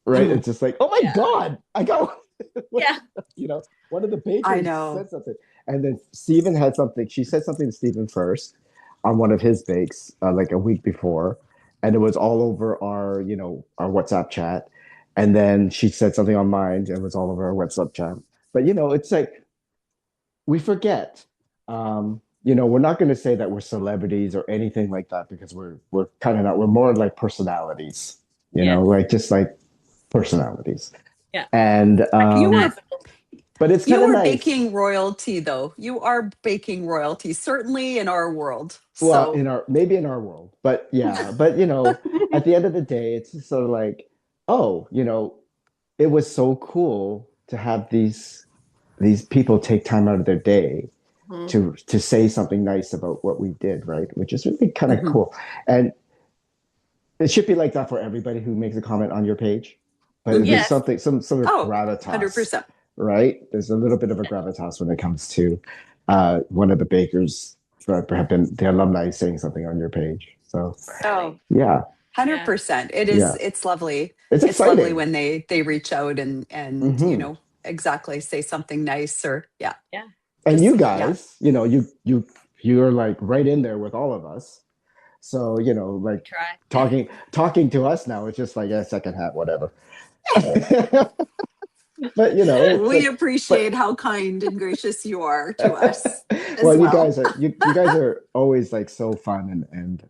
Right? Mhm. It's just like, oh my Yeah. God, I got Yeah. one of the I bakers know. said something, and then Stephen had something. She said something to Stephen first on one of his bakes, like a week before, and it was all over our WhatsApp chat. And then she said something on mine, and it was all over our WhatsApp chat. But it's like we forget. We're not going to say that we're celebrities or anything like that because we're kind of not. We're more like personalities, Yes. like just like personalities. Yeah. And You were Recognizable. but it's kind You of are nice. baking royalty, though. You are baking royalty, certainly in our world. Well, So, maybe in our world, but yeah, but at the end of the day, it's just sort of like, oh, it was so cool to have these people take time out of their day Mhm. to say something nice about what we did, right? Which is really kind of mhm. cool. And it should be like that for everybody who makes a comment on your page. But Mhm. there's Yes. something, some sort of Oh, gravitas, 100%. right? There's a little bit of a gravitas when it comes to one of the bakers that have been the alumni saying something on your page. So Oh, Exactly. yeah, 100%. yeah, It's lovely. it's It's lovely exciting. when they reach out and Hmm. exactly say something nice or yeah, Yeah. And you just yeah. guys, you're like right in there with all of us. So We like try. talking to us now, it's just like a second hat, whatever. But it's We like, appreciate but how kind and gracious you are to us as well, you well. guys are you guys are always like so fun, and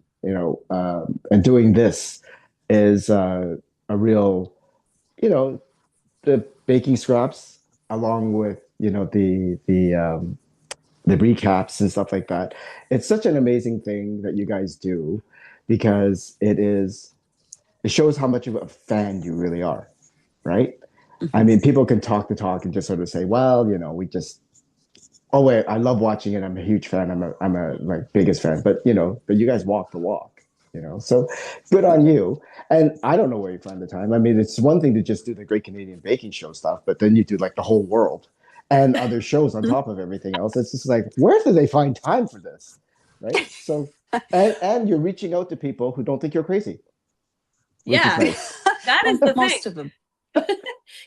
doing this is a real, you know the baking scraps along with the recaps and stuff like that. It's such an amazing thing that you guys do because it shows how much of a fan you really are, right? I Mhm. mean, people can talk the talk and just sort of say, well, we just, oh wait, I love watching it. I'm a huge fan. I'm a like biggest fan. But you guys walk the walk. So good on you. And I don't know where you find the time. I mean, it's one thing to just do the Great Canadian Baking Show stuff, but then you do like the whole world and other shows on top of everything else. It's just like, where do they find time for this? Right. So, and you're reaching out to people who don't think you're crazy, which is Yeah, nice. that is Well, the thing. most of them.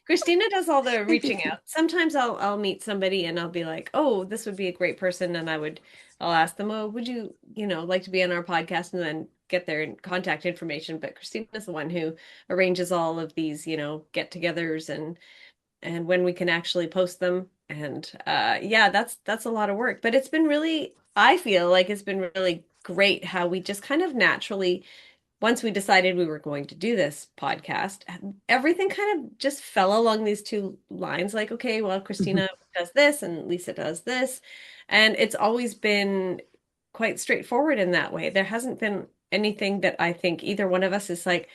Christina does all the reaching out. Sometimes I'll meet somebody and I'll be like, "Oh, this would be a great person," and I'll ask them, "Oh, would you, like to be on our podcast?" and then get their contact information. But Christina's the one who arranges all of these, get-togethers and when we can actually post them. And yeah, that's a lot of work. But it's been really, I feel like it's been really great how we just kind of naturally once we decided we were going to do this podcast, everything kind of just fell along these two lines. Like, okay, well, Christina does this and Lisa does this. And it's always been quite straightforward in that way. There hasn't been anything that I think either one of us is like,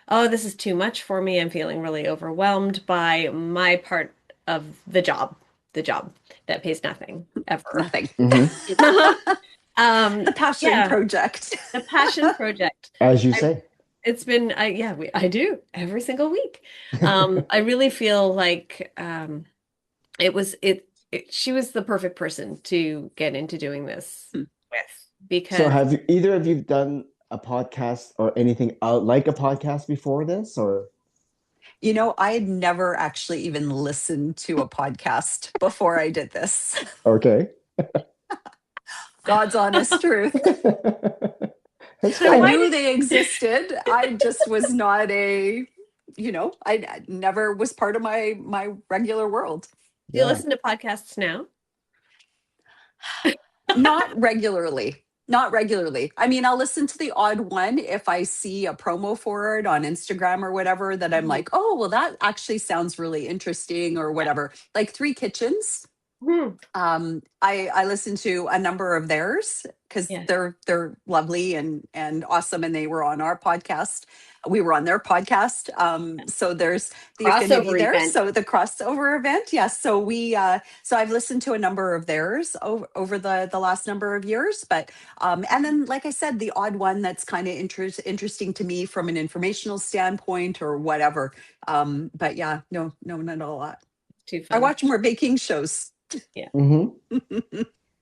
oh, this is too much for me. I'm feeling really overwhelmed by my part of the job that pays nothing ever. Nothing. Hmm. The passion Yeah, project. the passion project. As you say. It's been, yeah, I do every single week. I really feel like it was she was the perfect person to get into doing this with So because have either of you done a podcast or anything out like a podcast before this or I had never actually even listened to a podcast before I did this. okay. God's honest truth. That's I fair. why knew did they existed. I just was not I never was part of my regular world. you Yeah. listen to podcasts now? Not regularly. Not regularly. I mean, I'll listen to the odd one if I see a promo for it on Instagram or whatever that I'm Mhm. like, oh, well, that actually sounds really interesting or Yeah. whatever. Like Three Kitchens. Mhm. I listen to a number of theirs because Yes. they're lovely and awesome, and they were on our podcast. We were on their podcast. So there's the affinity Crossover there. event. So the crossover event, yes. So so I've listened to a number of theirs over the last number of years, but and then like I said, the odd one that's kind of interesting to me from an informational standpoint or whatever. But yeah, no, not a lot. Too I funny. watch more baking shows. Yeah. Hmm.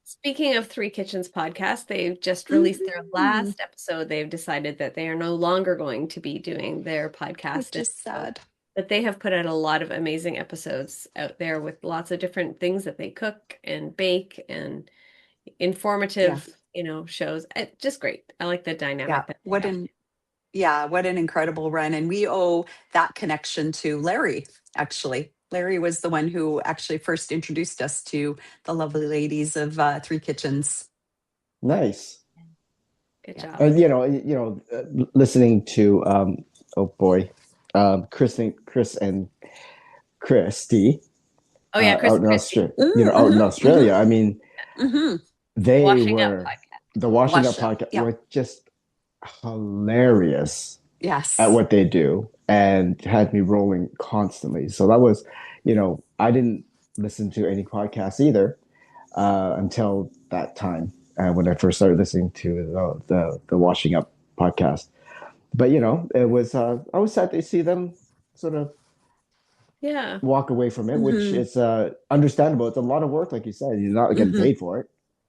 Speaking of Three Kitchens podcast, they've just released their Mhm. last episode. They've decided that they are no longer going to be doing their podcast. Which And is so, sad. but they have put out a lot of amazing episodes out there with lots of different things that they cook and bake and Yeah. informative, shows. Just great. I like the Yeah. dynamic that they What have. an Yeah, what an incredible run. And we owe that connection to Larry, actually. Larry was the one who actually first introduced us to the lovely ladies of Three Kitchens. Nice. Good Yeah. job. Listening to oh boy, Chris and Christy Oh yeah, Chris out in and Christy, Australia. Out in Mm-hmm, Australia. I mean, mm-hmm. they washing up were podcast. the Washing Up Wash up. podcast Yeah. were just hilarious at Yes. what they do and had me rolling constantly. So that was, I didn't listen to any podcasts either until that time when I first started listening to the Washing Up podcast. But it was I was sad to see them sort of Yeah. walk away from it, which Mm-hmm. is understandable. It's a lot of work, like you said. You're not getting Mm-hmm. paid for it,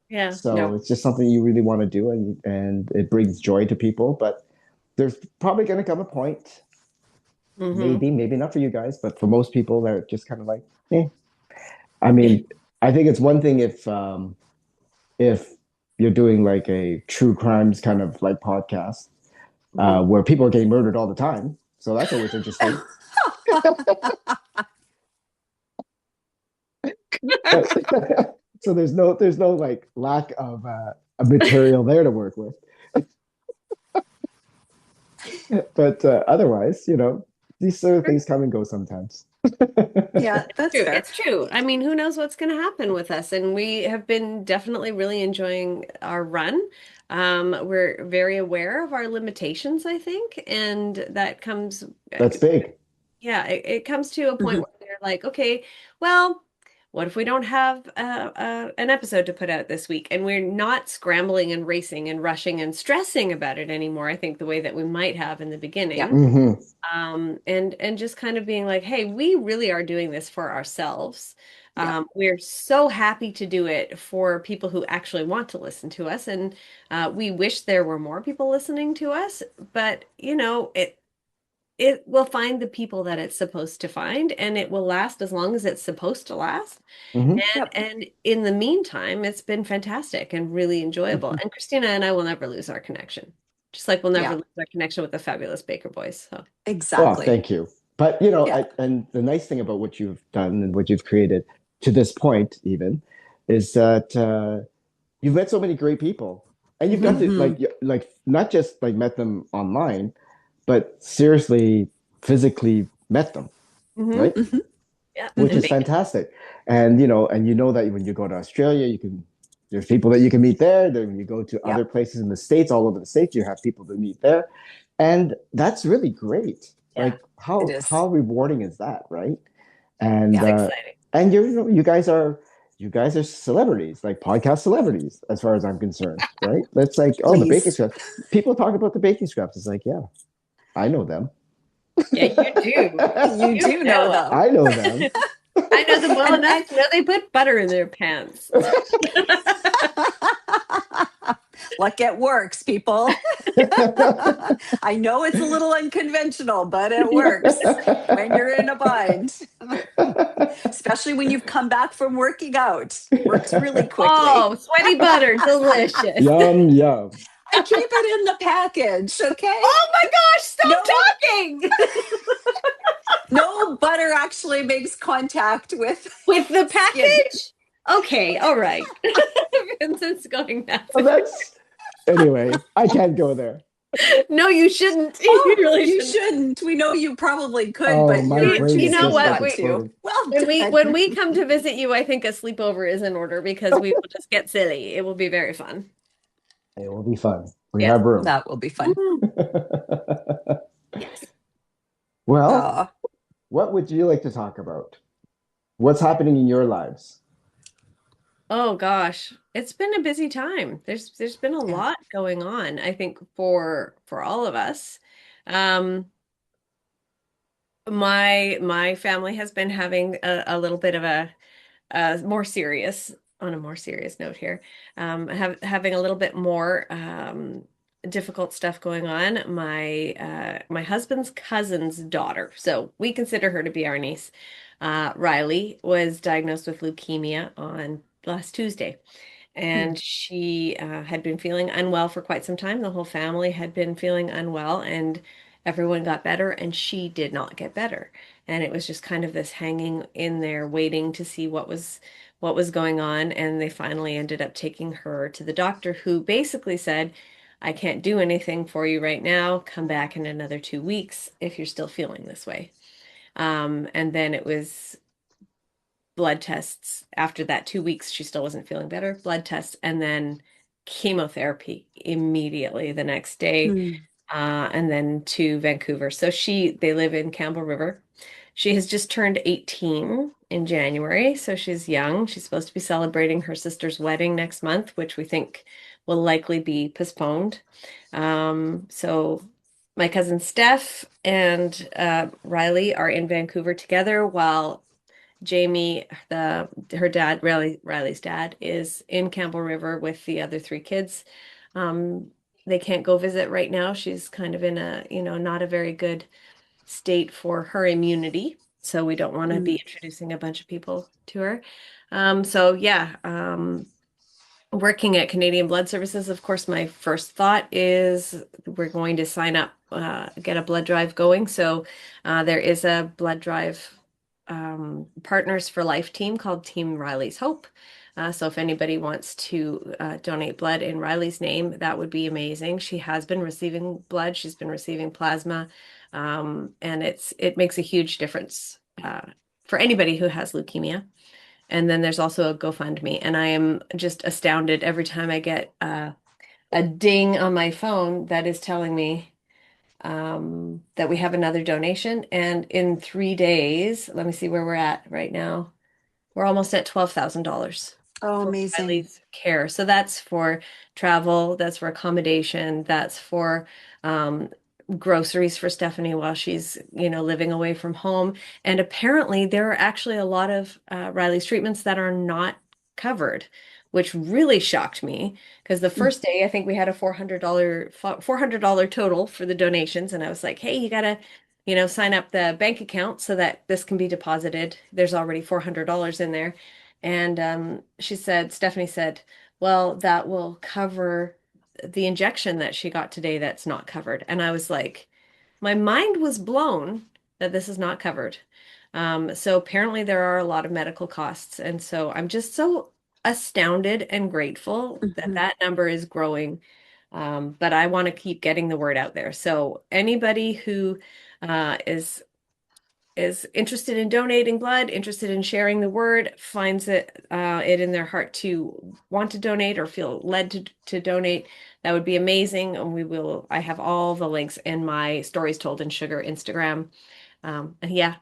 Yeah. so No. it's just something you really want to do, and it brings joy to people. But there's probably going to come a point, Hmm. maybe not for you guys, but for most people, they're just kind of like, eh. I mean, I think it's one thing if you're doing like a true crimes kind of like podcast where people are getting murdered all the time. So that's always interesting. So there's no like lack of material there to work with. But otherwise, these sort of things come and go sometimes. Yeah, that's True. fair. It's true. I mean, who knows what's going to happen with us? And we have been definitely really enjoying our run. We're very aware of our limitations, I think, and that comes, That's big. yeah, it comes to a point Mhm. where they're like, okay, well, What if we don't have an episode to put out this week? And we're not scrambling and racing and rushing and stressing about it anymore, I think the way that we might have in the Yeah. beginning. Hmm. And just kind of being like, hey, we really are doing this for ourselves. Yeah. We're so happy to do it for people who actually want to listen to us, and we wish there were more people listening to us. But it will find the people that it's supposed to find, and it will last as long as it's supposed to last. Hmm. Yep. And in the meantime, it's been fantastic and really enjoyable. Hmm. And Christina and I will never lose our connection, just like we'll never Yeah. lose our connection with the fabulous Baker Boys. So. Well, Exactly. thank you. But you know, Yeah. and the nice thing about what you've done and what you've created to this point, even, is that you've met so many great people, and you've got Mhm. to Hmm. like not just like met them online, but seriously, physically met them, Hmm. right? Hmm. Yeah, Which and Hmm. is bacon. fantastic. And you know that when you go to Australia, you can there's people that you can meet there. Then when you go to other Yep. places in the States, all over the States, you have people to meet there. And that's really great. Yeah, Like It is. how rewarding is that, right? And it's Yeah. exciting. you know, you guys are celebrities, like podcast celebrities, as far as I'm concerned, right? That's like, oh, the baking Please. scraps. People talk about the baking scraps. It's like, yeah, I know them. Yeah, you do. You You do know know them. I know them. it. I know them well enough And to know they put butter in their pants. look, it works, people. I know it's a little unconventional, but it works when you're in a bind, especially when you've come back from working out. Works really quickly. Oh, sweaty butter, delicious. Yum, yum. I keep it in the package, okay? Oh my gosh, stop No, talking no butter actually makes contact with with the skin. package. Okay, all right. Vincent's going Well, nuts. that's anyway. I can't go there. No, you shouldn't. You Oh, really you shouldn't. shouldn't. We know you probably could, Oh, but my you're brain You is know choosing just what? like not We to. exploding. Well when we done. when we come to visit you, I think a sleepover is in order because we will just get silly. It will be very fun. It will be fun. We Yes. have room. That will be fun. Yes. Well, Uh, what would you like to talk about? What's happening in your lives? Oh gosh, it's been a busy time. There's been a yeah. lot going on, I think for all of us. Um, my family has been having a little bit of a more serious on a more serious note here. Having a little bit more difficult stuff going on. My husband's cousin's daughter, so we consider her to be our niece. Riley was diagnosed with leukemia on last Tuesday. Hmm. And she had been feeling unwell for quite some time. The whole family had been feeling unwell, and everyone got better, and she did not get better. And it was just kind of this hanging in there, waiting to see what was going on. And they finally ended up taking her to the doctor, who basically said, "I can't do anything for you right now. Come back in another 2 weeks if you're still feeling this way." And then it was blood tests. After that 2 weeks, she still wasn't feeling better. Blood tests and then chemotherapy immediately the next day, Hmm. and then to Vancouver. So they live in Campbell River. She has just turned 18 in January, so she's young. She's supposed to be celebrating her sister's wedding next month, which we think will likely be postponed. So my cousin Steph and Riley are in Vancouver together while Jamie, her dad, Riley's dad, is in Campbell River with the other three kids. Um, they can't go visit right now. She's kind of in not a very good state for her immunity. So we don't want to be Hmm. introducing a bunch of people to her. So yeah, working at Canadian Blood Services, of course, my first thought is we're going to sign up, get a blood drive going. So there is a blood drive Partners for Life team called Team Riley's Hope. So if anybody wants to donate blood in Riley's name, that would be amazing. She has been receiving blood. She's been receiving plasma, and it makes a huge difference for anybody who has leukemia. And then there's also a GoFundMe. And I am just astounded every time I get a ding on my phone that is telling me that we have another donation. And in 3 days, let me see where we're at right now. we're almost at $12,000 Oh, for amazing. Riley's care. So that's for travel, that's for accommodation, that's for um, groceries for Stephanie while she's, living away from home. And apparently, there are actually a lot of Riley's treatments that are not covered, which really shocked me because the Mm. first day I think we had a $400 total for the donations, and I was like, "Hey, you gotta." Sign up the bank account so that this can be deposited. There's already $400 in there. And Stephanie said, well, that will cover the injection that she got today that's not covered. And I was like, my mind was blown that this is not covered. So apparently there are a lot of medical costs. And so I'm just so astounded and grateful that Mhm. that number is growing. But I want to keep getting the word out there. So anybody who is interested in donating blood, interested in sharing the word, finds it in their heart to want to donate or feel led to donate, that would be amazing. And I have all the links in my Stories Told in Sugar Instagram. And yeah,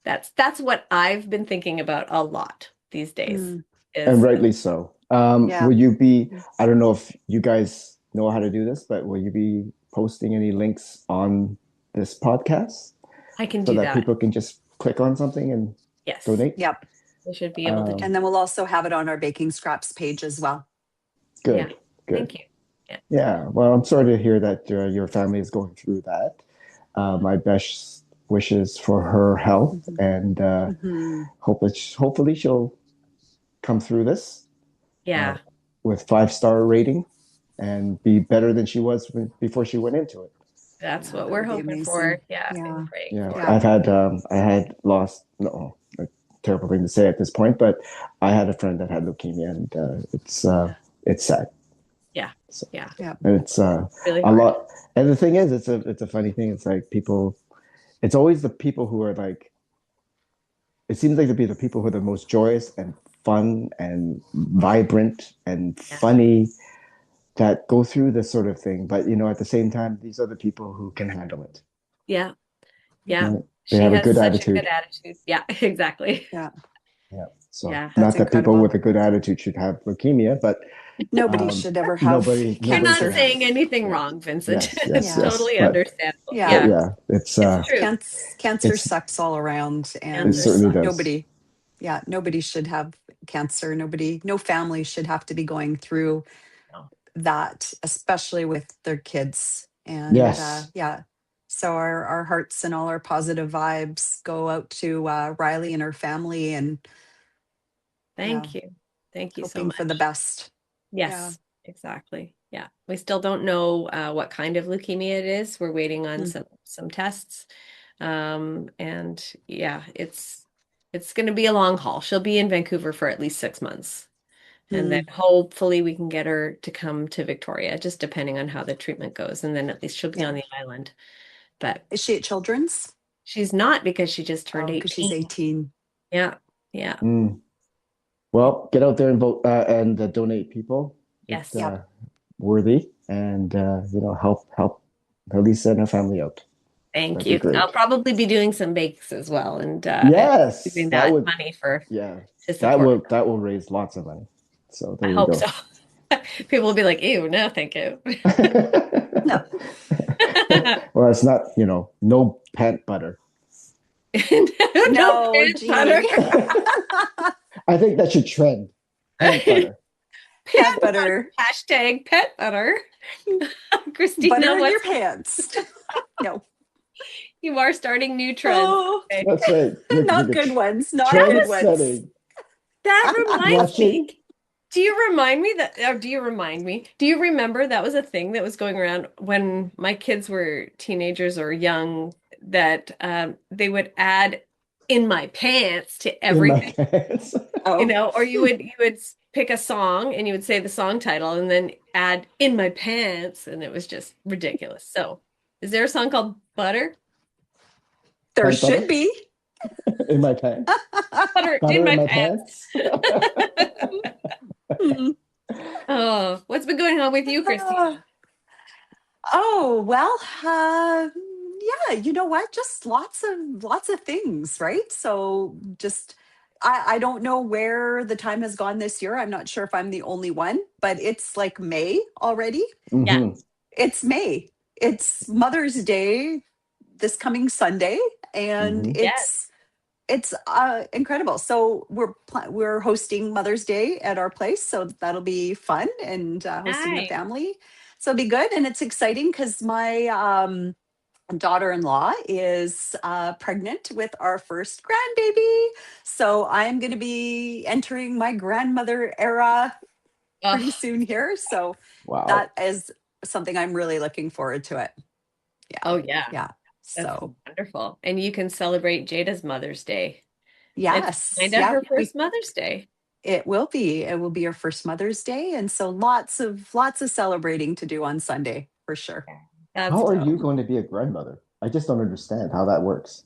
that's what I've been thinking about a lot these days Mm. And is rightly so. Yeah. Will you be, I don't know if you guys know how to do this, but will you be posting any links on this podcast I can so do that that. people can just click on something and Yes, donate? Yep. I should be able to do. Um, And then we'll also have it on our baking scraps page as well. Yeah. good, good. Thank you. Yeah. Yeah. Well, I'm sorry to hear that your family is going through that. My best wishes for her health, Mhm. and Mhm. hopefully she'll come through this uh, Yeah. with 5-star rating and be better than she was before she went into it. That's Yeah, what that we're would be hoping for. amazing. Yeah, and Yeah. praying Yeah, for. Yeah. I had lost, no, a terrible thing to say at this point, but I had a friend that had leukemia, and it's sad. Yeah. So, Yeah. Yeah. and it's Really a hard. lot. And the thing is, it's a funny thing. It's like people. It's always the people who are like. It seems like to be the people who are the most joyous and fun and vibrant and Yeah. funny that go through this sort of thing. But at the same time, these are the people who can handle it. Yeah. Yeah. Right? They She have a has good such a good attitude. attitude. Yeah, exactly. Yeah. Yeah. So Yeah. That's not that people incredible. with a good attitude should have leukemia, but Nobody um, should ever have You're nobody not should cancer. have. saying anything Yeah. wrong, Vincent. Yes. Yes. It's Yeah. Yes. totally But understandable. Yeah. Yeah, yeah, it's true. Cancer it's sucks all around, it Cancer and certainly sucks. does. nobody, yeah, nobody should have cancer. Nobody, no family should have to be going through No. that, especially with their kids. And Yes. yeah, so our hearts and all our positive vibes go out to Riley and her family, and yeah, Thank you. Thank you so hoping for the much. best. Yeah. Yes, exactly. Yeah. We still don't know what kind of leukemia it is. We're waiting on Mm. some tests. And yeah, it's going to be a long haul. She'll be in Vancouver for at least 6 months. And then Mm. hopefully we can get her to come to Victoria, just depending on how the treatment goes. And then at least she'll be Yeah. on the island. But Is she at Children's? she's not because she just turned Oh, because she's 18. 18. Yeah. Yeah. Mm. Well, get out there and vote and donate, people. It's Yes. Yep. worthy, and help Elisa and her family out. Thank That'd be you. I'll great. probably be doing some bakes as well and Yes, using that money for yeah, to that support. will raise lots of money. So I there you hope so. go. People will be like, ew, no, thank you. No. Well, it's not, no pant butter. No No, peanut butter. gee. I think that should trend. Pant butter. Peanut Pet butter. butter. Hashtag pet butter. Butter Christina, in your pants. No. you are starting new trends. Oh, Okay. That's right. not good ones. Not That good Trend was ones. setting. that Keep reminds me. blushing. Do you remind me that, or do you remind me? Do you remember that was a thing that was going around when my kids were teenagers or young, that they would add in my pants to In my everything, pants. Oh, or you would pick a song and you would say the song title and then add in my pants, and it was just ridiculous. So, is there a song called Butter? there Pant should butter be. in my pants. Butter in Butter in my my pants. pants. Hmm. Oh, what's been going on with you, Christina? Oh, well, yeah, you know what? Just lots of things, right? So just I don't know where the time has gone this year. I'm not sure if I'm the only one, but it's like May already. Yeah. Hmm. It's May. It's Mother's Day this coming Sunday, and Hmm. Yes. it's incredible. So we're hosting Mother's Day at our place, so that'll be fun, and hosting the Nice. family. So it'll be good, and it's exciting because my daughter-in-law is pregnant with our first grandbaby. So I'm going to be entering my grandmother era pretty Oh, soon here. So Wow. that is something I'm really looking forward to it. Yeah. oh yeah. Yeah. That's So wonderful. And you can celebrate Jada's Mother's Day. It's yes. kind of Yeah. her first Mother's Day. It will be. It will be our first Mother's Day. And so lots of celebrating to do on Sunday for sure. Yeah. That's How are cool. you going to be a grandmother? I just don't understand how that works.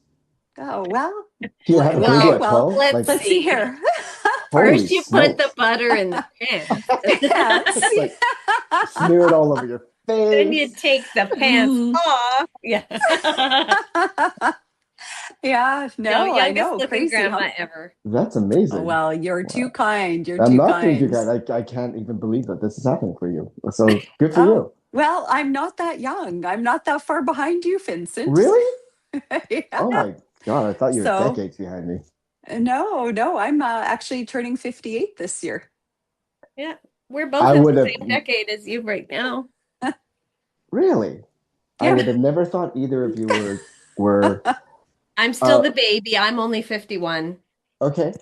Oh, well, Do you have a baby okay. Well, at Well, 12? let's Like, let's see see. here. holy First, Pardon? you put the smokes. butter in the pan. Pants. Like, smear it all over your Then you face. take the pants Mm. off. Yeah. Yeah, No, no, I youngest know. looking Crazy, huh? grandma ever. That's Oh, amazing. well, you're too Wow. kind. You're I'm too not doing too kind. good. I can't even believe that this is happening for you. So good for Oh, you. well, I'm not that young. I'm not that far behind you, Vincent. Really? Yeah. Oh my God. I thought you were So, decades behind me. no, no, I'm actually turning 58 this year. Yeah. We're both I in would the have, same decade as you right now. really? I Yeah. would have never thought either of you were I'm still uh the baby. I'm only 51. okay.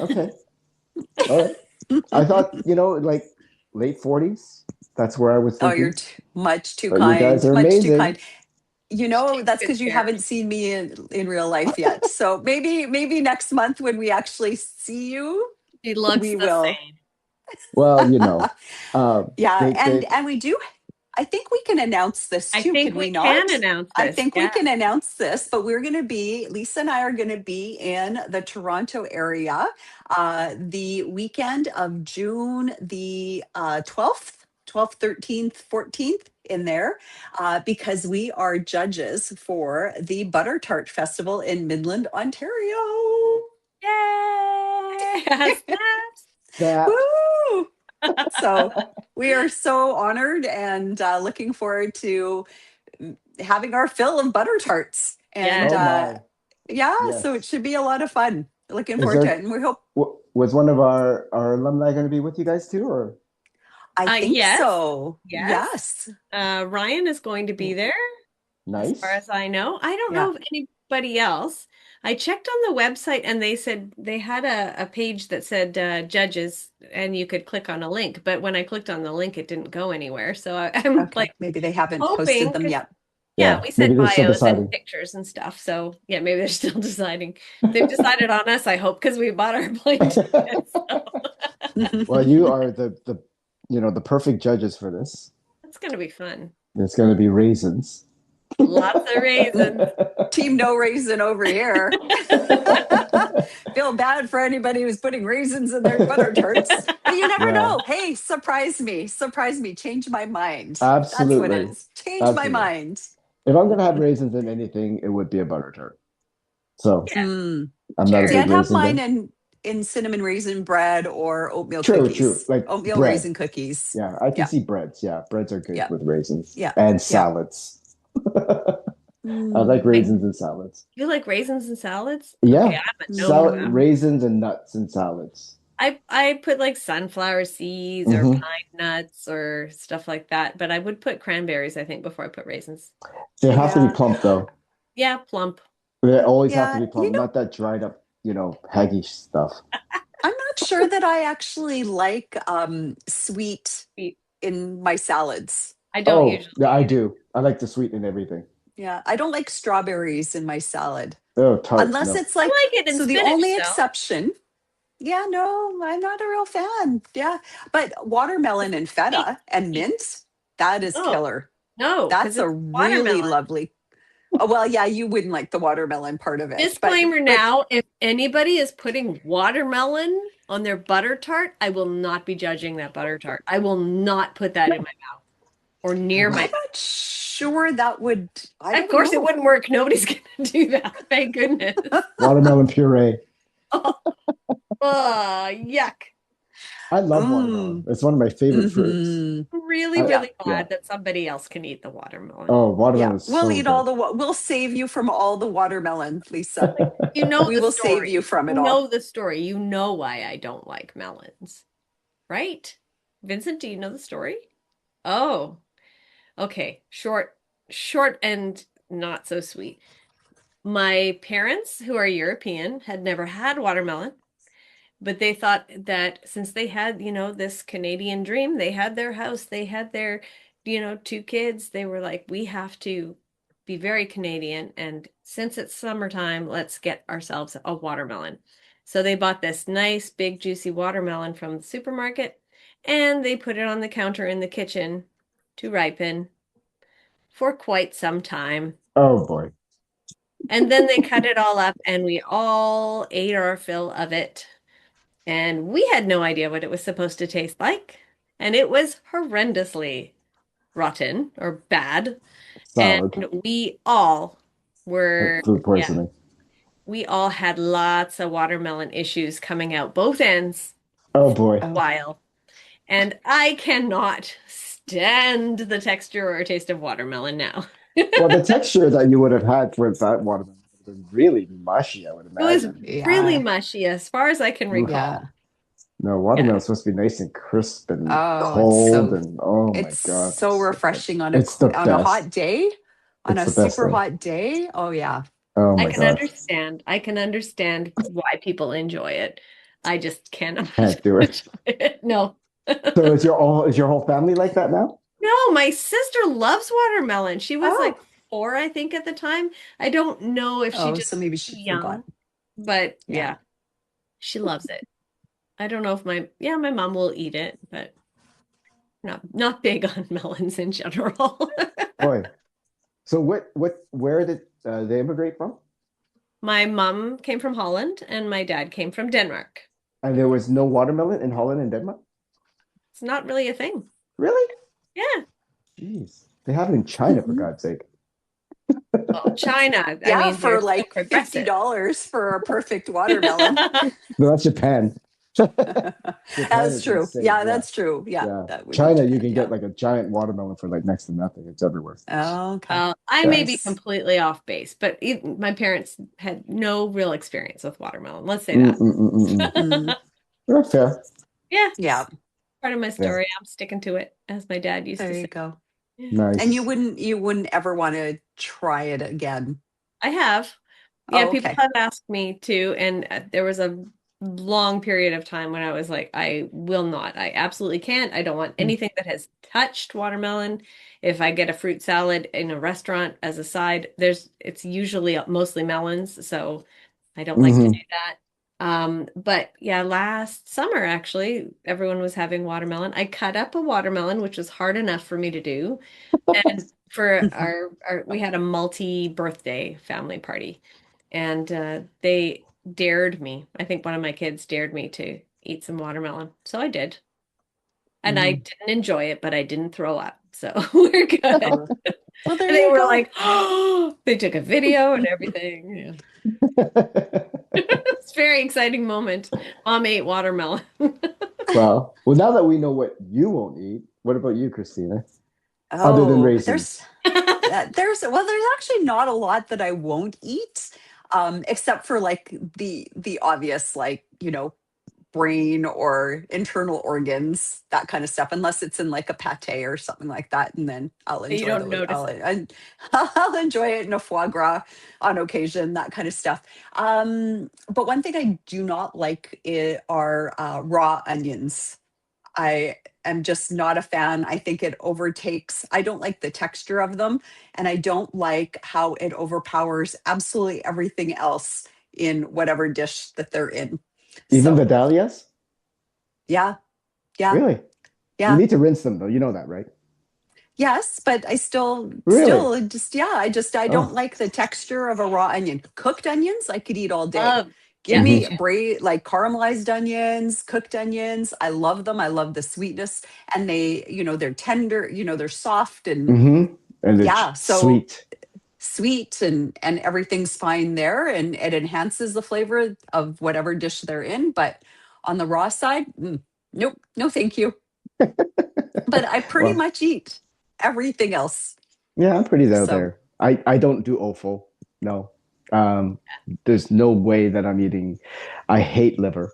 Okay. All right. I thought, like late 40s. That's where I was Oh, you're thinking. much too But you guys kind. are Much too amazing. kind. You She know, takes that's good because you care of haven't seen me in real life yet. So maybe next month when we actually see you, me. She looks we the will. same. Well, uh, Yeah, they and we do. I think we can announce this I too, think can we we can not? announce I this. think we Yeah. can announce this, but we're going to be, Lisa and I are going to be in the Toronto area the weekend of June the 12th, 13th, 14th in there because we are judges for the Butter Tart Festival in Midland, Ontario. Yay! Snaps. snaps. Woo! So we are so honored and looking forward to having our fill of butter tarts. And Yes. Oh my. yeah, so it Yes. should be a lot of fun. Looking Is forward to there it. And we hope, was one of our alumni going to be with you guys too, or I think Yes. so. Yes. Yes. Ryan is going to be there, as far nice? as I know. I don't Yeah. know if anybody else. I checked on the website and they said they had a page that said judges and you could click on a link. But when I clicked on the link, it didn't go anywhere. So I'm Okay. like Maybe they haven't posted hoping them because yet. yeah, Yeah, we maybe said they're still bios and deciding. pictures and stuff. So yeah, maybe they're still deciding. They've decided on us, I hope, because we bought our plane tickets. So Well, you are the perfect judges for this. that's gonna be fun. It's going to be raisins. Lots of raisins. Team no raisin over here. Feel bad for anybody who's putting raisins in their butter tarts, but you never Yeah, know. Hey, surprise me, change my mind. That's what it absolutely. is. Change my Absolutely. mind. If I'm gonna have raisins in anything, it would be a butter tart. So Yeah, Mm. I'm not a See, cherry. big I'd have raisin mine guy. in cinnamon raisin bread or oatmeal True. cookies. Like Oatmeal bread. raisin cookies. Yeah, I can Yeah, see breads. Yeah, breads are good yeah, with raisins yeah, and yeah. salads. I like Mm, Like raisins and salads. you like raisins and salads? Okay, Yeah, I'm a no for salad, that. mm. raisins and nuts and salads. I put like sunflower seeds or Hmm. pine nuts or stuff like that, but I would put cranberries, I think, before I put raisins. They have to be Yeah, plump though. Yeah, plump. They always have to yeah. be plump, not that dried up, haggish stuff. I'm not sure that I actually like sweet Sweet. in my salads. I don't Oh, usually yeah, I either. do. I like to sweeten everything. Yeah, I don't like strawberries in my salad Oh, tart, unless no. it's I like, like it in so the spinach only though. exception. Yeah, no, I'm not a real fan. Yeah, but watermelon and Sweet. feta and Sweet. mint, that is Oh, killer. no, because That's a it's really watermelon. lovely. Oh, well, yeah, you wouldn't like the watermelon part of it, Disclaimer but now, if anybody is putting watermelon on their butter tart, I will not be judging that butter tart. I will not put that in my mouth or near my I'm mouth. not sure that would. I Of don't course, it know. wouldn't work. Nobody's going to do that. Thank goodness. Watermelon puree. Oh, yuck. I love watermelon. Mm. It's one of my favorite fruits. Hmm. Really, I, Yeah. really yeah. glad that somebody else can eat the watermelon. Oh, Yeah. watermelon is We'll so eat all good. the, we'll save you from all the watermelon, Lisa. You know We the will save you story. from You it all. know the story. You know why I don't like melons, right? Vincent, do you know the story? Oh, okay. Short and not so sweet. My parents, who are European, had never had watermelon. But they thought that since they had, this Canadian dream, they had their house, they had their, two kids, they were like, we have to be very Canadian. And since it's summertime, let's get ourselves a watermelon. So they bought this nice, big, juicy watermelon from the supermarket and they put it on the counter in the kitchen to ripen for quite some time. Oh boy. And then they cut it all up and we all ate our fill of it. And we had no idea what it was supposed to taste like. And it was horrendously rotten or bad. And Salad. we all were, Food yeah, poisoning. we all had lots of watermelon issues coming out both ends Oh for boy. a Oh, while. And I cannot stand the texture or taste of watermelon now. Well, the texture that you would have had for that watermelon would have been really mushy, I would It was imagine. really yeah. mushy as far as I can Oof. recall. Yeah. No, Yeah. watermelon's supposed to be nice and crisp and Oh, cold, and oh my it's God, so it's so good. refreshing on It's the on a hot best. day, on It's a the best super thing. hot day. Oh yeah. Oh I my can God. understand. I can understand why people enjoy it. I just cannot Can't do it. enjoy it. No. So is your whole family like that now? No, my sister loves watermelon. She was Oh. like 4, I think, at the time. I don't know if she Oh, just so maybe too she forgot. young, but Yeah. yeah, she loves it. I don't know if my mom will eat it, but not big on melons in general. Boy. So where did they immigrate from? My mom came from Holland and my dad came from Denmark. And there was no watermelon in Holland and Denmark? It's not really a thing. Really? Yeah. Jeez. They have it in China, for Mhm. God's sake. Well, China, I Yeah, mean, they're for so like progressive. $50 for a perfect watermelon. No, that's Japan. Japan That's is true. insane. Yeah, Yeah. that's true. Yeah, Yeah. that would be China, you Japan. can get Yeah. like a giant watermelon for like next to nothing. It's everywhere. Okay. I may Yeah. be Nice. completely off base, but my parents had no real experience with watermelon. Let's say Mm, that. mm, mm, mm, mm. Mm, Yeah, fair. Yeah, yeah, part of my Yeah. story. I'm sticking to it, as my dad used there to you say. go. Yeah. And Nice. you wouldn't ever want to try it again. I have. Yeah, Oh, people okay. have asked me to, and there was a long period of time when I was like, I will not. I absolutely can't. I don't want Mm, anything that has touched watermelon. If I get a fruit salad in a restaurant as a side, it's usually mostly melons, so I don't like to do Hmm. that. But yeah, last summer actually, everyone was having watermelon. I cut up a watermelon, which was hard enough for me to do. And for mhm. we had a multi-birthday family party, and they dared me. I think one of my kids dared me to eat some watermelon. So I did. And I Mm. didn't enjoy it, but I didn't throw up. So we're good. Oh, well, there And they you were go. like, oh, they took a video and everything. Yeah. It's a very exciting moment. Mom ate watermelon. Well, now that we know what you won't eat, what about you, Christina? Other than Oh, raisins. there's actually not a lot that I won't eat, except for like the obvious, like, brain or internal organs, that kind of stuff, unless it's in like a pate or something like that. And then I'll You enjoy don't those. notice it. I'll enjoy it in a foie gras on occasion, that kind of stuff. But one thing I do not like are raw onions. I am just not a fan. I think it overtakes, I don't like the texture of them, and I don't like how it overpowers absolutely everything else in whatever dish that they're in. Even So, Vidalias? yeah, yeah, Really? You yeah. need to rinse them though. You know that, right? Yes, but I Really? still just, yeah, I don't Oh. like the texture of a raw onion. Cooked onions, I could eat all day. Love. Give Yeah, Hmm. me me too. like caramelized onions, cooked onions. I love them. I love the sweetness, and they're tender, they're soft, and Hmm. And it's yeah, so sweet. sweet and everything's fine there, and it enhances the flavor of whatever dish they're in. But on the raw side, nope, no, thank you. But I pretty Well, much eat everything else. yeah, I'm pretty out So, there. I don't do offal. No. Um, there's no way that I'm eating. I hate liver,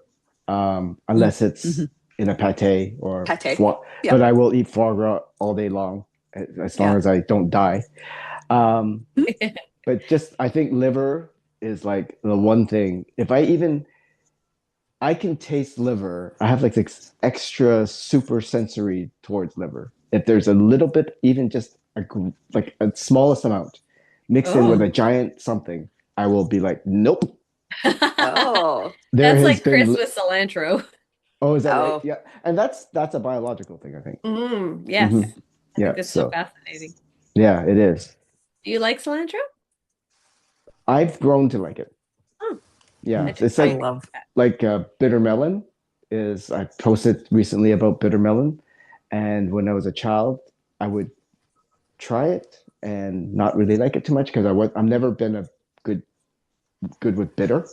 unless it's mhm. in a pate or Pate. foie, but Yep. I will eat foie gras all day long, as long Yeah. as I don't die. Um, Mm. but just I think liver is like the one thing. If I even I can taste liver, I have like this extra super sensory towards liver. If there's a little bit, even just like a smallest amount, mixed in with Oh, a giant something, I will be like, nope. oh, There That's has like Chris been, with cilantro. oh, is that right? oh. Yeah, and that's a biological thing, I think. Yes. Hmm. I think Yeah, that's so so fascinating. yeah, it is. Do you like cilantro? I've grown to like it. Oh, I Yeah, just it's I find it. love. like bitter melon is. I posted recently about bitter melon, and when I was a child, I would try it and not really like it too much because I've never been a good good with bitter.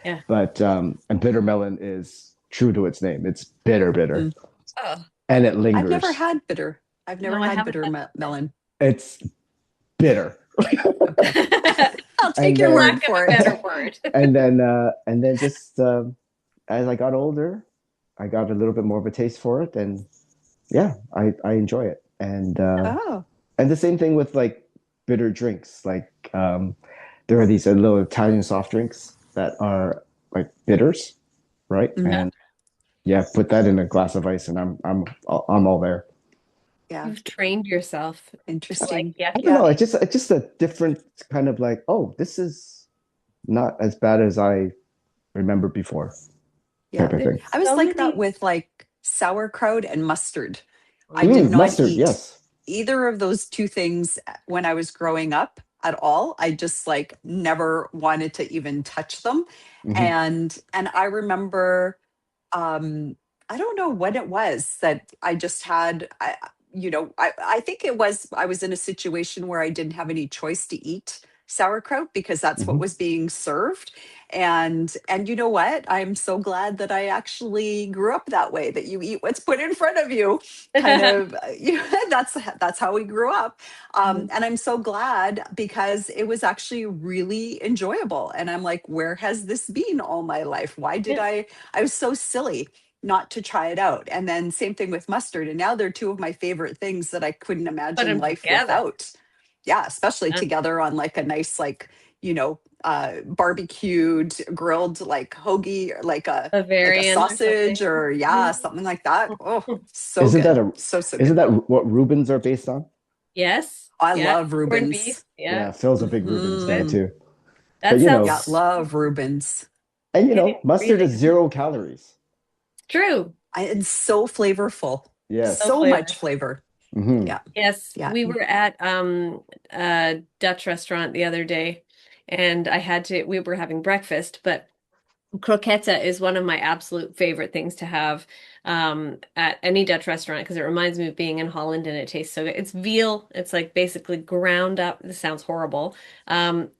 Yeah. But and bitter melon is true to its name. It's bitter, bitter, Mm. Oh, and it I've never lingers. had bitter. I've never no, I had haven't bitter had melon. It's bitter. Okay. it. I'll take And your then word Lack of for a it. better word. and then just as I got older, I got a little bit more of a taste for it, and yeah, I enjoy it. Oh. And the same thing with like bitter drinks. Like there are these little Italian soft drinks that are like bitters, right? Mm. And yeah, put that in a glass of ice, and I'm all there. Yeah. You've trained yourself to like Interesting. yes. I don't Yeah. know. It's just a different kind of like, oh, this is not as bad as I remember before, type Yeah. of There's thing. I was so like that many. with like sauerkraut and mustard. I did Mm, not Mustard, eat yes. either of those two things when I was growing up at all. I just like never wanted to even touch them. Hmm. And I remember I don't know what it was that I just had I think it was I was in a situation where I didn't have any choice to eat sauerkraut because that's what Hmm. was being served. And you know what, I'm so glad that I actually grew up that way, that you eat what's put in front of you, kind of. That's how we grew up. mm. And I'm so glad because it was actually really enjoyable, and I'm like, where has this been all my life? Why did Yeah. I was so silly not to try it out. And then same thing with mustard. And now they're two of my favorite things that I couldn't Put imagine them life together. without. Yeah, especially Yeah. together on like a nice, like, barbecued, grilled, like hoagie, or like a Bavarian or sausage, something. or yeah, Mhm. something like that. Oh, so Isn't that good. a So, so isn't good. that what Rubens are based on? Yes. I Yeah. love Corned beef. Rubens. Yeah. Yeah, Phil's a big Rubens guy But Hmm. too. But that you sounds know, Yeah, love Rubens. and really, mustard really is good. 0 calories. True. It's so flavorful. So Yes. So much flavorful. flavor. Hmm. Yeah. Yes, Yeah. we were at a Dutch restaurant the other day, and we were having breakfast, but croqueta is one of my absolute favorite things to have at any Dutch restaurant because it reminds me of being in Holland and it tastes so good. It's veal. It's like basically ground up. This sounds horrible.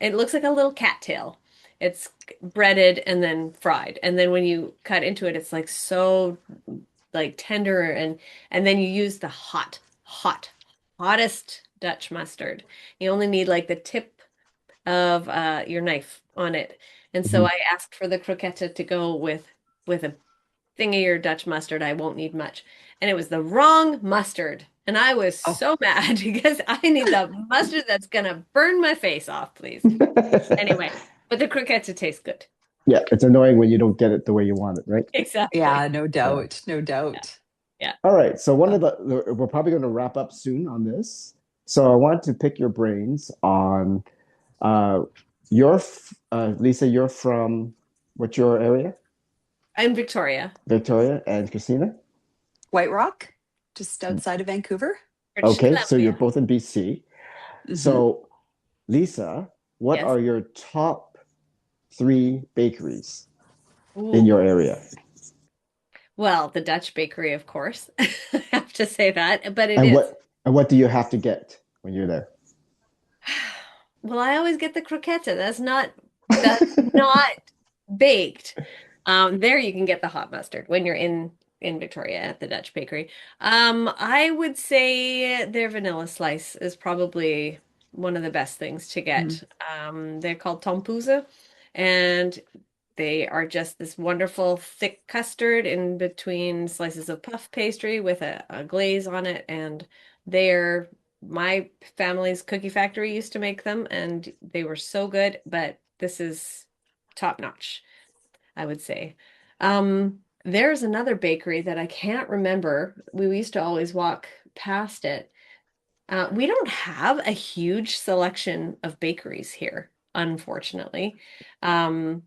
It looks like a little cattail. It's breaded and then fried. And then when you cut into it, it's like so like tender and then you use the hottest Dutch mustard. You only need like the tip of your knife on it. And so Hmm. I asked for the croqueta to go with a thing of your Dutch mustard. I won't need much. And it was the wrong mustard. And I was Oh, so mad because I need the mustard that's gonna burn my face off, please. Anyway, but the croqueta tastes good. Yeah, it's annoying when you don't get it the way you want it, right? Exactly. yeah, no Yeah. doubt. No Yeah. doubt. Yeah. All right. So Uh, we're probably going to wrap up soon on this. So I want to pick your brains on uh Lisa, you're from what's your area? I'm Victoria, Victoria and Christina? White Rock, just outside of Vancouver. British Okay, so you're Columbia. both in BC. Hmm. So Lisa, what Yes. are your top three bakeries in Ooh. your area? Well, the Dutch bakery, of course. I have to say that, but it And is. what do you have to get when you're there? Well, I always get the croqueta. That's not baked. There you can get the hot mustard when you're in Victoria at the Dutch bakery. I would say their vanilla slice is probably one of the best things to Mm. get. They're called tompoesen, and they are just this wonderful thick custard in between slices of puff pastry with a glaze on it. And they're my family's cookie factory used to make them, and they were so good, but this is top notch, I would say. There's another bakery that I can't remember. We used to always walk past it. We don't have a huge selection of bakeries here, unfortunately. Um,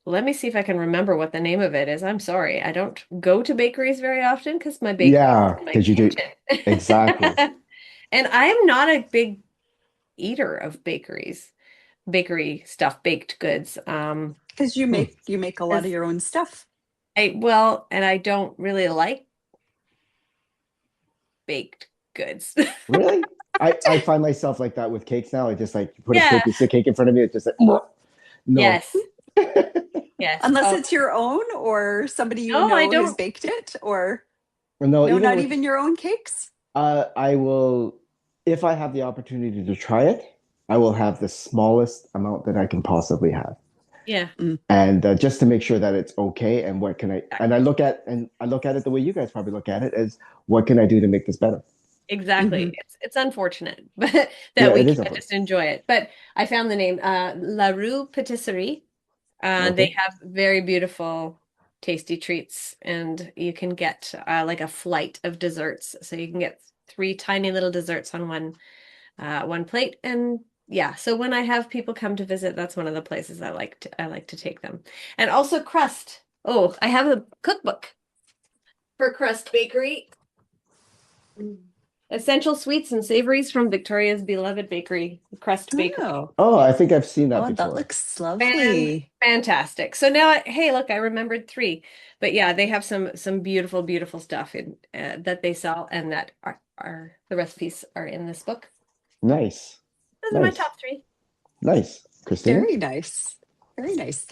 let me see if I can remember what the name of it is. I'm sorry. I don't go to bakeries very often because my bakery is Yeah, in my because you do exactly. kitchen. And I'm not a big eater of bakery stuff, baked goods. Because Hmm. you make a lot of As your own stuff. and I don't really like baked goods. Really? I find myself like that with cakes now. I just like put a Yeah. big piece of cake in front of me. It's just like, no. Yes. Yes. Unless Oh, it's your own or somebody you no, I know has don't. baked it, or No, no, even not with even your own cakes. I will if I have the opportunity to try it, I will have the smallest amount that I can possibly have. Yeah, Mm. And just to make sure that it's okay and what can I and exactly. I look at it the way you guys probably look at it as what can I do to make this better? Exactly. Hmm. It's unfortunate but that Yeah, we it is can't effort. just enjoy it. But I found the name La Rue Patisserie. They Okay. have very beautiful, tasty treats, and you can get like a flight of desserts. So you can get three tiny little desserts on one plate. And yeah, so when I have people come to visit, that's one of the places I like to take them. And also Crust. Oh, I have a cookbook for Crust Bakery. Essential sweets and savories from Victoria's beloved bakery, Crust Bakery. Oh, Oh, I think I've seen that oh, that before. looks lovely. Fantastic. So now, hey, look, I remembered three. But yeah, they have some beautiful, beautiful stuff in that they sell, and that are the recipes are in this book. Nice. Those are my Nice. top three. Nice. Christina? Very nice. Very nice.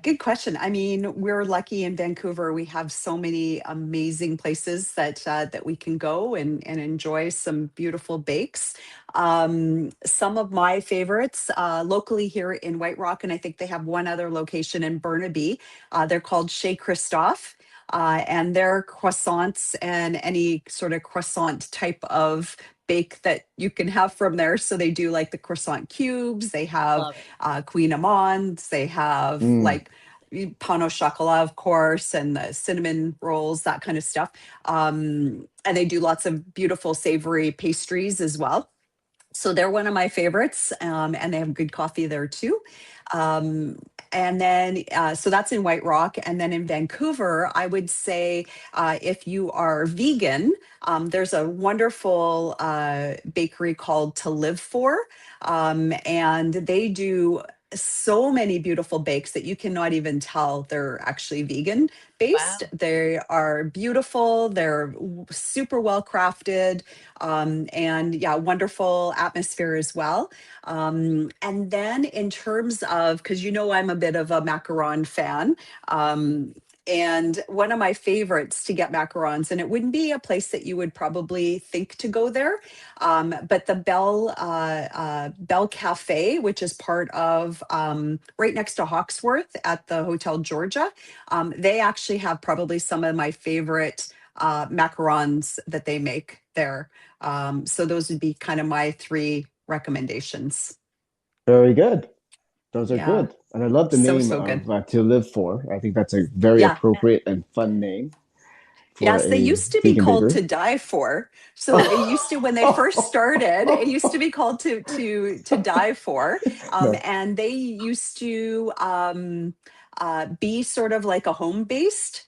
Good question. I mean, we're lucky in Vancouver. We have so many amazing places that we can go and enjoy some beautiful bakes. Some of my favorites locally here in White Rock, and I think they have one other location in Burnaby. They're called Chez Christophe. And their croissants and any sort of croissant type of bake that you can have from there. So they do like the croissant cubes, they have Love it. Queen Amands, they have Mm. like pain au chocolat, of course, and the cinnamon rolls, that kind of stuff. And they do lots of beautiful savory pastries as well. So they're one of my favorites, and they have good coffee there too. Um, and then, so that's in White Rock. And then in Vancouver, I would say if you are vegan, there's a wonderful bakery called To Live For. And they do so many beautiful bakes that you cannot even tell they're actually vegan based. Wow. They are beautiful, they're super well crafted, and yeah, wonderful atmosphere as well. And then in terms of, because you know I'm a bit of a macaron fan, and one of my favorites to get macarons, and it wouldn't be a place that you would probably think to go there, but the Bell Cafe, which is part of right next to Hawksworth at the Hotel Georgia, they actually have probably some of my favorite macarons that they make there. So those would be kind of my three recommendations. Very good. Those are Yeah, good. And I love the so name so good. of To Live For. I think that's a very Yeah. appropriate and fun name for Yes, they a used to be vegan called bakery. To Die For. So it used to, when they first started, it used to be called To Die For, No. and they used to be sort of like a home based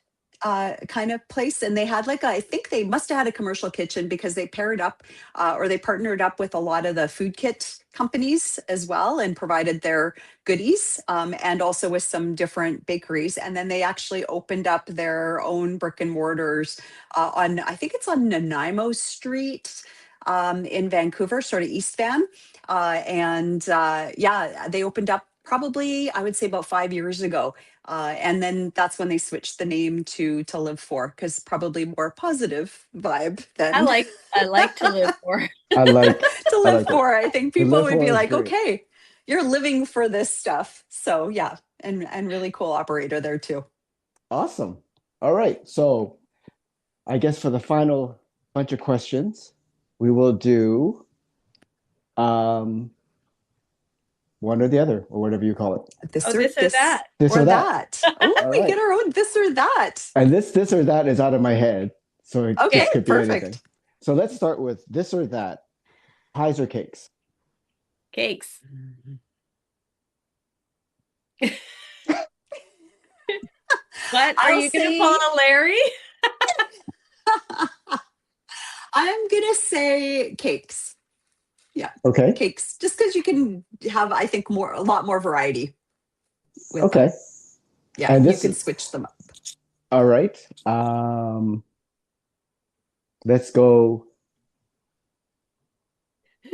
kind of place. And they had like I think they must have had a commercial kitchen because they paired up or they partnered up with a lot of the food kit companies as well and provided their goodies, and also with some different bakeries. And then they actually opened up their own brick and mortars on, I think it's on Nanaimo Street. in Vancouver, sort of East Van. And yeah, they opened up probably, I would say, about 5 years ago. And then that's when they switched the name to Live For, because probably more positive vibe than I like to live for. I like to I live like it. for. I think The people live would be for is like, great. okay, you're living for this stuff. So yeah, and really cool operator there too. Awesome. All right. So I guess for the final bunch of questions, we will do um one or the other, or whatever you call it. Oh, this or that. This Or or that. that. Oh, All we get right. our own this or that. And this or that is out of my head. So this Okay, could be anything. perfect. So let's start with this or that. Pies or cakes? Cakes. What? Are I'll you gonna pull say a Larry? I'm gonna say cakes. Yeah, Okay. cakes. Just because you can have, I think, a lot more variety with them. Okay. Yeah, And you this can switch them up. all right. Let's go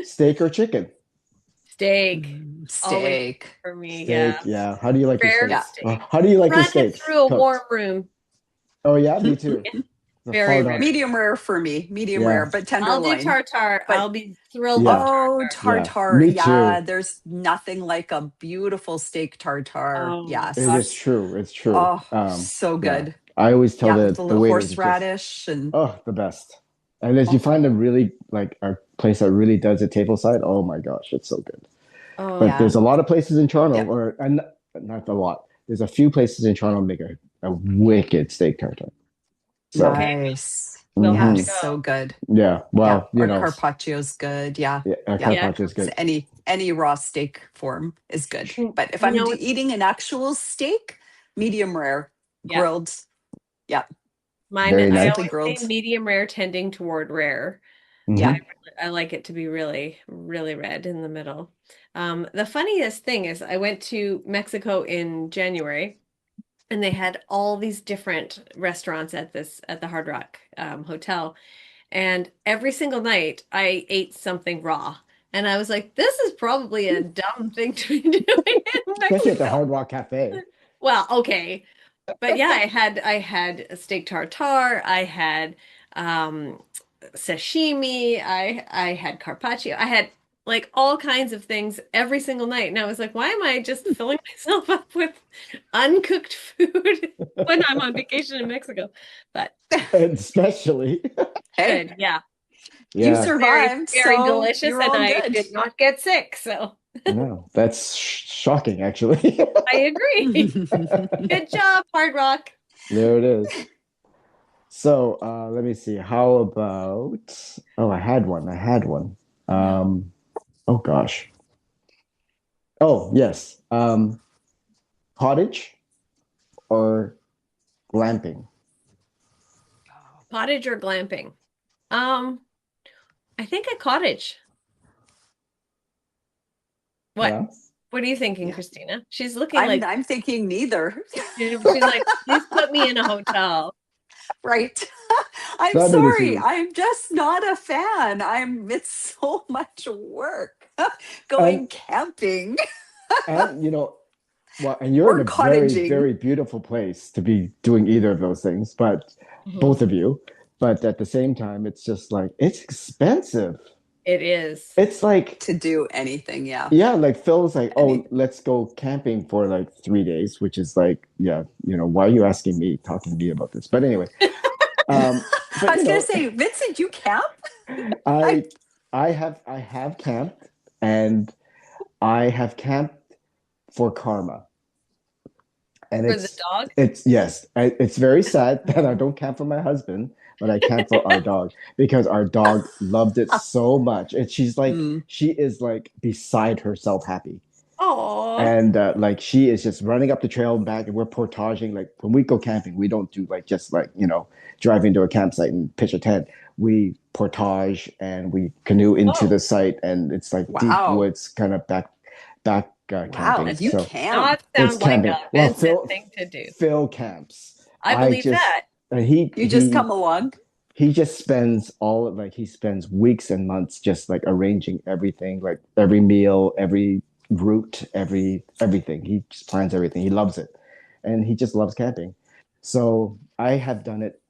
steak or chicken? Steak. Always Steak. for me, yeah. Steak, yeah. How do you like your Rare Yeah. steaks? steak. How do you like your Run it steaks through a warm cooked? room. Oh yeah, me too. The Very hard on rare. it. Medium rare for me. Medium rare, Yeah, but I'll do tenderloin. tartare. But I'll be thrilled with yeah, oh, tartare. yeah. tartare. Me Yeah, too. there's nothing like a beautiful steak tartare. Oh my It God. is Yes. true. It's true. Oh, so Yeah. good. I always tell Yeah, with the the little waiters it's just horseradish and the best. And as you oh, find a really like a place that really does it tableside, oh my gosh, it's so good. But Oh, yeah. there's a lot of places in Toronto, Yep. or and not a lot. There's a few places in Toronto make a wicked steak tartare. So, okay. Nice. We'll have Yeah, to mhm. go. so good. Yeah. Yeah. Well, Or carpaccio's good. Yeah. yeah, Yeah. Yeah. carpaccio is So good. any raw steak form is good. You But if I'm know what's eating an actual steak, medium rare, yeah. grilled. Yeah, Mine, Very I nice. simply always say grilled. medium rare tending toward rare. Yeah. Hmm. I like it to be really, really red in the middle. The funniest thing is I went to Mexico in January and they had all these different restaurants at the Hard Rock Hotel. And every single night I ate something raw. And I was like, this is probably a dumb thing to be doing in Especially at the Mexico. Hard Rock Cafe. Well, okay. But yeah, I had a steak tartare, I had um sashimi, I had carpaccio, I had like all kinds of things every single night. And I was like, why am I just filling myself up with uncooked food when I'm on vacation in Mexico? But Especially. Hey, good, yeah. you Yeah. Very, survived, very so delicious, you're and all I good. did not get sick, so No, that's shocking, actually. I agree. Good job, Hard Rock. There it is. So, let me see. How about, oh, I had one. I had one. No. Um, oh gosh. Oh, yes. Cottage or glamping? Cottage or glamping? Um, I think a cottage. What? Yeah. What are you thinking, Yeah. Christina? She's looking I'm like I'm thinking neither. she's like, please put me in a hotel. Right. I'm That is sorry. huge. I'm just not a fan. It's so much work And going camping and well, and you're in or a very, cottaging. very beautiful place to be doing either of those things, but Mhm. both of you. But at the same time, it's just like it's expensive. It is. It's like, To do anything. Yeah. yeah, like Phil's like, oh, Any. let's go camping for like 3 days, which is like, yeah, why are you asking me, talking to me about this? But anyway, I but was going to say, Vincent, you camp? I I I have camped and I have camped for karma. And For the dog? it's yes, it's very sad that I don't camp for my husband, but I camp for our dog because our dog loved it so much. And mm, she is like beside herself happy. Oh, And like she is just running up the trail and back, and we're portaging. Like when we go camping, we don't do like just like driving to a campsite and pitch a tent. We portage and we canoe into oh, the site, and it's like deep wow. woods, kind of back Wow. camping. that You does So camp. not it's sound like camping. a Well, Vincent thing to do. Phil camps. I I believe just that. he You just he come along. he just spends all like he spends weeks and months just like arranging everything, like every meal, every route, everything. He just plans everything. He loves it, and he just loves camping. So I have done it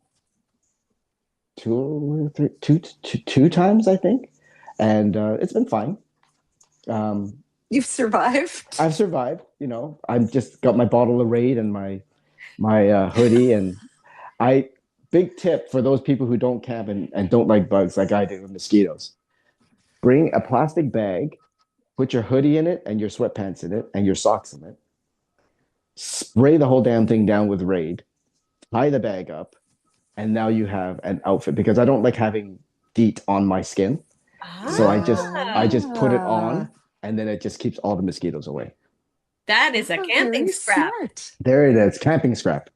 two times, I think, and it's been fine. Um, You've survived. I've survived. I've just got my bottle of Raid and my hoodie, and I big tip for those people who don't camp and don't like bugs like I do and mosquitoes. Bring a plastic bag, put your hoodie in it and your sweatpants in it and your socks in it. Spray the whole damn thing down with Raid. Tie the bag up, and now you have an outfit because I don't like having DEET on my skin. So I just put it Ah, on, and then it just keeps all the mosquitoes away. That is a camping very scrap. smart. There it is, camping scrap.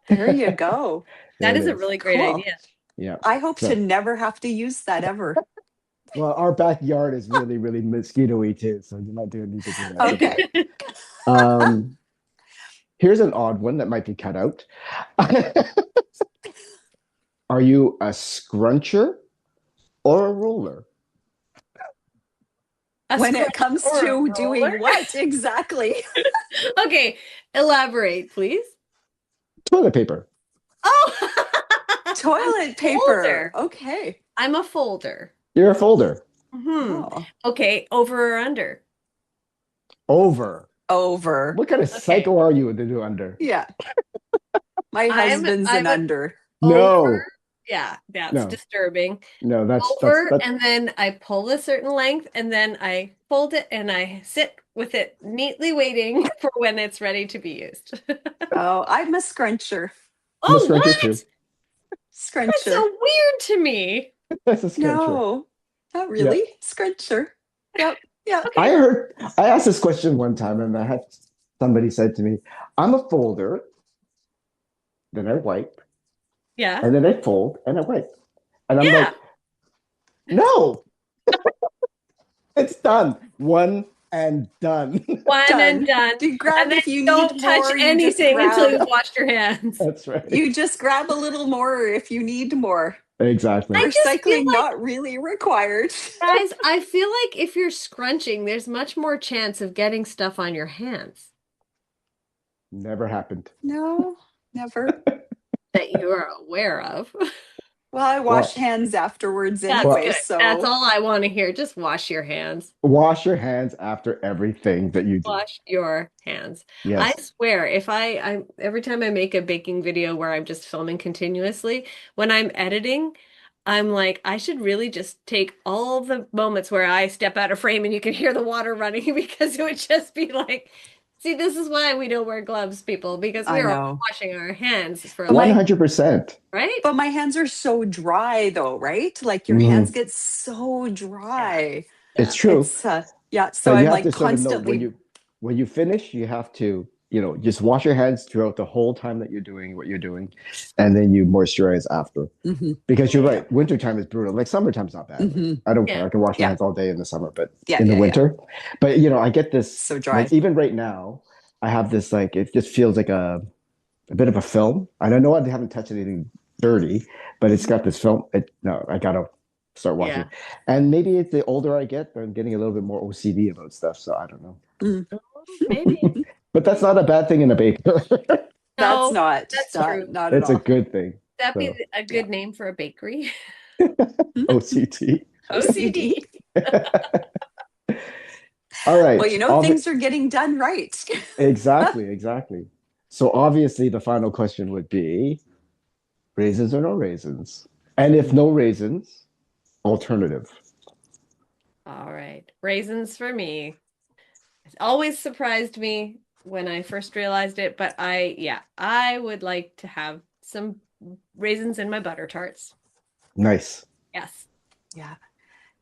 There you go. There That it is a is. really great Cool. idea. Yeah. I hope to So, never have to use that ever. well, our backyard is really, really mosquito-y too, so you might do need to do that. Okay. Um, Here's an odd one that might be cut out. Are you a scruncher or a roller? A When it scrunch comes or a to roller? doing what exactly? Okay, elaborate, please. Toilet paper. Oh, I'm Toilet a paper. folder. Okay. I'm a folder. You're a folder. Hmm. Oh, Okay, over or under? Over. over. What kind of Okay. psycho are you to do under? Yeah. My I'm husband's an I'm a under. over. No, Yeah, that's no, disturbing. no. Over, and then I pull a certain length, and then I fold it and I sit with it neatly waiting for when it's ready to be used. Oh, I'm a scruncher. I'm a Oh, scruncher what? too. That's so Scruncher. weird to me. That's a scruncher. No, not Yeah. really. Scruncher. Yep. Yeah. I Okay. heard. I asked this question one time, and I had somebody said to me, "I'm a folder, then I wipe, Yeah. and then I fold and I wipe," and I'm Yeah. like, "No, it's done. One and done." One and Done. done. You And grab then if you don't need touch more, you just anything until grab. you've washed your hands. That's right. You just grab a little more if you need more. Exactly. I just feel Recycling like, not really required. guys, I feel like if you're scrunching, there's much more chance of getting stuff on your hands Never happened. No, never. that you're aware of. Well, I wash Well, hands afterwards That's anyway, good. That's so all I want to hear. Just wash your hands. wash your hands after everything that you do. Wash your hands. I Yes. swear, if I every time I make a baking video where I'm just filming continuously, when I'm editing, I'm like, I should really just take all the moments where I step out of frame and you can hear the water running because it would just be like, see, this is why we don't wear gloves, people, because we I are know. washing our hands for But like, my 100%. right? but my hands are so dry though, right? Like your hands Mhm. get so Yeah. dry. It's Yeah. true. It's yeah, so But you I'm have to like sort of know constantly when you finish, you have to, just wash your hands throughout the whole time that you're doing what you're doing, and then you moisturize after. hmm Because you're yeah. right, wintertime is brutal. Like summertime's not bad. Like hmm I don't care. Yeah. I can wash my Yeah. hands all day in the summer, but Yeah, in the yeah, yeah. winter. But I get this So like dry. even right now, I have this like it just feels like a bit of a film. And I know I haven't touched anything dirty, but it's got this film. No, I gotta start washing. Yeah. And maybe the older I get, I'm getting a little bit more OCD about stuff. So I don't know. Mm. Maybe. But that's not a bad thing in a baker. That's No, not that's true. that not at It's a all. good thing. That'd be So a Yeah. good name for a bakery. OCT. OCD. OCD. All Well, right. things are getting done right. Exactly, exactly. So obviously the final question would be raisins or no raisins? And if no raisins, alternative. All right. Raisins for me. It's always surprised me when I first realized it, but yeah, I would like to have some raisins in my butter tarts. Nice. Yes. Yeah.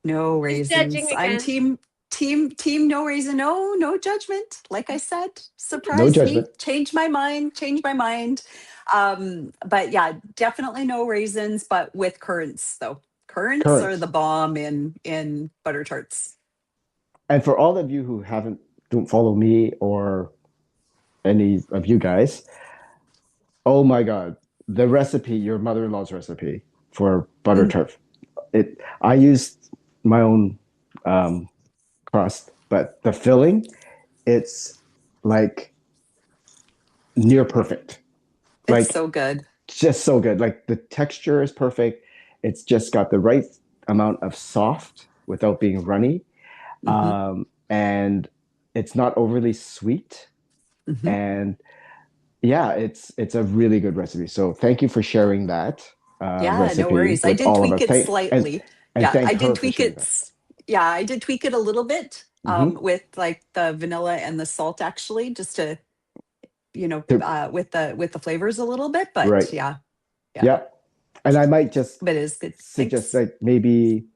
No Who's judging raisins. I'm again? team no raisin. No judgment. Like I said, No surprise me. judgment. Change my mind. Change my mind. But yeah, definitely no raisins, but with currants though. Currants are the Currants. bomb in butter tarts. And for all of you who don't follow me or any of you guys, oh my God, the recipe, your mother-in-law's recipe for butter Mm, tart. I used my own um, crust, but the filling, it's like near perfect. it's Like so good. just so good. Like the texture is perfect. It's just got the right amount of soft without being runny. Hmm. And it's not overly sweet. Hmm. And yeah, it's a really good recipe. So thank you for sharing that Yeah, no recipe worries. I with did all of tweak us. it Thank slightly. and Yeah, thank I did her for tweak sharing it. that. Yeah, I did tweak it a little bit Hmm. with like the vanilla and the salt actually, just to, with the flavors a little bit. But Right. yeah, yeah, Yeah. And I might just but it is good. suggest Thanks. like maybe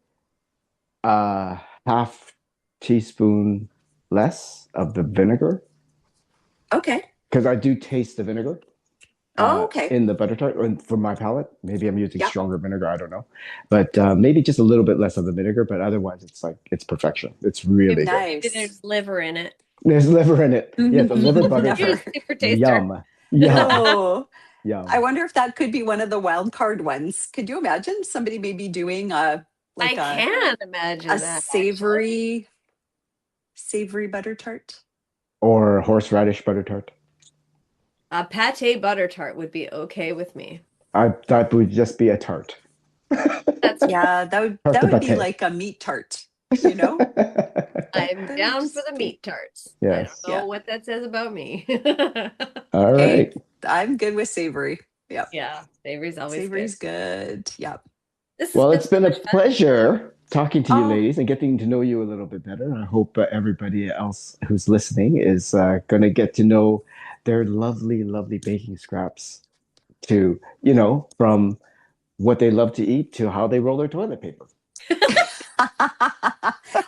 a half teaspoon less of the vinegar Okay. because I do taste the vinegar Oh, okay. in the butter tart. And for my palate, maybe I'm using Yeah. stronger vinegar. I don't know, but maybe just a little bit less of the vinegar. But otherwise, it's like it's perfection. It's really good. Maybe Nice. there's liver in it. There's liver in it. Yeah, the liver butter Never. tart. Juicy for taster. Yum, yum, Oh, I yum. wonder if that could be one of the wild card ones. Could you imagine somebody maybe doing like I a can a imagine that actually. savory butter tart? Or horseradish butter tart. A pate butter tart would be okay with me. That would just be a tart. That's true. Yeah, Tarte that de would be pate. like a meat tart, you know? I'm That would down for just the be, meat tarts. I don't Yes. know yeah. what that says about me. All Hey, right. I'm good with savory. Yep. Yeah, savory's always good. Savory's good. Yep. This has Well, been it's so been a much fun. pleasure talking to you Oh, ladies and getting to know you a little bit better. I hope everybody else who's listening is going to get to know their lovely, lovely baking scraps to, from what they love to eat to how they roll their toilet paper.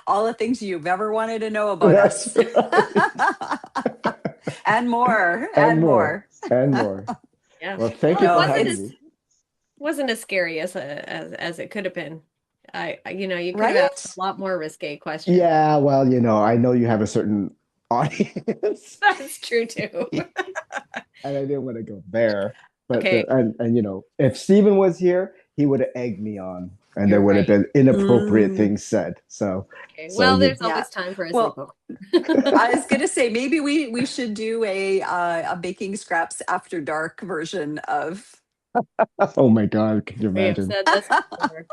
all the things you've ever wanted to know about That's us. right. And more, And and more, more. and more. Yeah. Well, thank Well, you it for No, wasn't having as it's me. scary as it could have been. You could have asked a right. lot more risque questions. Yeah, well, I know you have a certain audience, That's true too. and I didn't want to go there. But Okay, if Steven was here, he would have egged me on, and there you're would have right. been inappropriate Mm, things said. So, Okay. so Well, there's yeah. always time for a Well, sleepover. I was gonna say maybe we should do a baking scraps after dark version of. oh my God, could you We have imagine? said this before.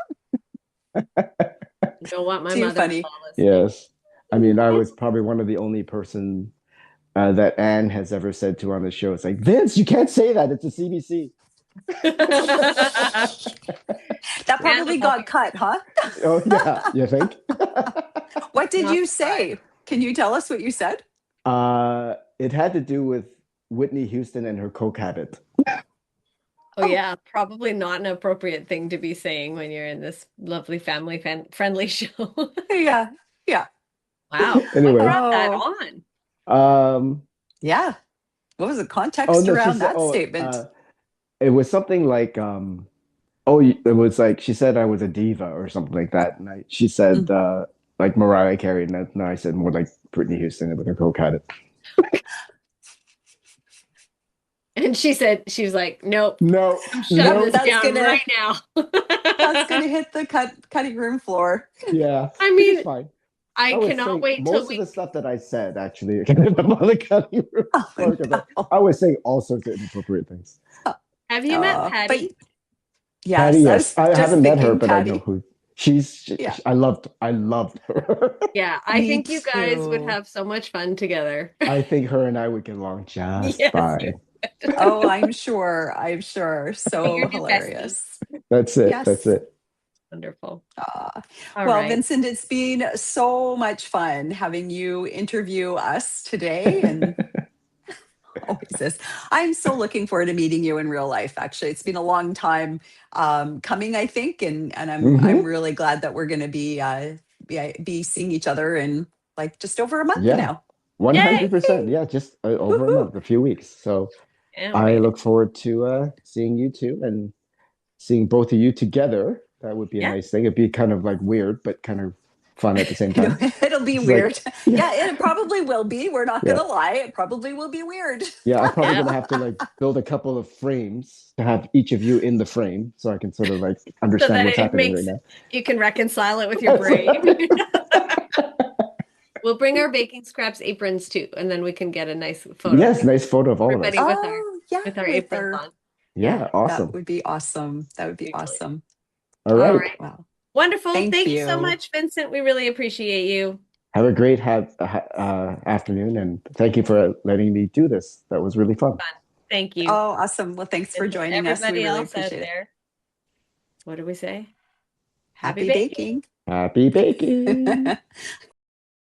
You don't want my Too funny. mother-in-law listening. Yes, I mean, I was probably one of the only person that Anne has ever said to on the show. It's like, Vince, you can't say that. It's a CBC. That And probably I'll got be cut, huh? Oh yeah, you think? What did not you surprised. say? Can you tell us what you said? It had to do with Whitney Houston and her coke habit. Oh Oh, yeah, probably not an appropriate thing to be saying when you're in this lovely family friendly show. yeah, yeah. Wow, what Anyway, brought that Oh, on? um, yeah. What was the oh context no, she around said, that statement? it was something like, oh, it was like she said I was a diva or something like that, and she said Mm. like Mariah Carey, and I said more like Britney Houston with her coke habit. And she was like, "Nope, No, I'm shutting no, this That's down gonna right now." that's gonna hit the cutting room floor. yeah, I which is mean, fine. I I would cannot say wait till most of we the stuff that I said actually ended up on the cutting room Oh floor because no. I was saying all sorts of inappropriate things. have you met But Patty? Patty, yes, I yes, was I just haven't met her, thinking but I know Patty. who Yeah, I loved her. Yeah, I me think you guys would too. have so much fun together. I think her and I would get along just Yes, you fine. Oh, I'm sure. I'm sure. you're So new besties. hilarious. That's it. That's Yes. it. Wonderful. Uh, All well, right. Vincent, it's been so much fun having you interview us today, and always is. I'm so looking forward to meeting you in real life. Actually, it's been a long time coming, I think, and I'm Hmm. really glad that we're going to be seeing each other in like just over a month Yeah, now. Yay! 100%. Yeah, just over a Woohoo! month, a few weeks. So Can't I wait. look forward to seeing you two and seeing both of you together. That would be a Yeah. nice thing. It'd be kind of like weird, but kind of fun at the same time. It'll be It's like, weird. yeah, Yeah, it probably will be. We're not yeah, gonna lie. It probably will be weird. yeah. I'm probably Yeah. gonna have to like build a couple of frames to have each of you in the frame so I can sort of like So understand that what's it happening right makes now. you can reconcile it with your That's brain. We'll bring our baking scraps aprons too, and then we can get a nice photo. yes, nice photo of all of Everybody us. Oh, yeah, with our with aprons her. on. Yeah, Yeah, that awesome. would be awesome. That would be Totally. awesome. All All right. right. Well, Wonderful. thank Thank you so you. much, Vincent. We really appreciate you. Have a great afternoon, and thank you for letting me do this. That was really fun. Fun. Thank you. Oh, awesome. Well, thanks for And to joining us. We everybody really else out appreciate it. there, what do we say? Happy Happy baking. baking. Happy baking.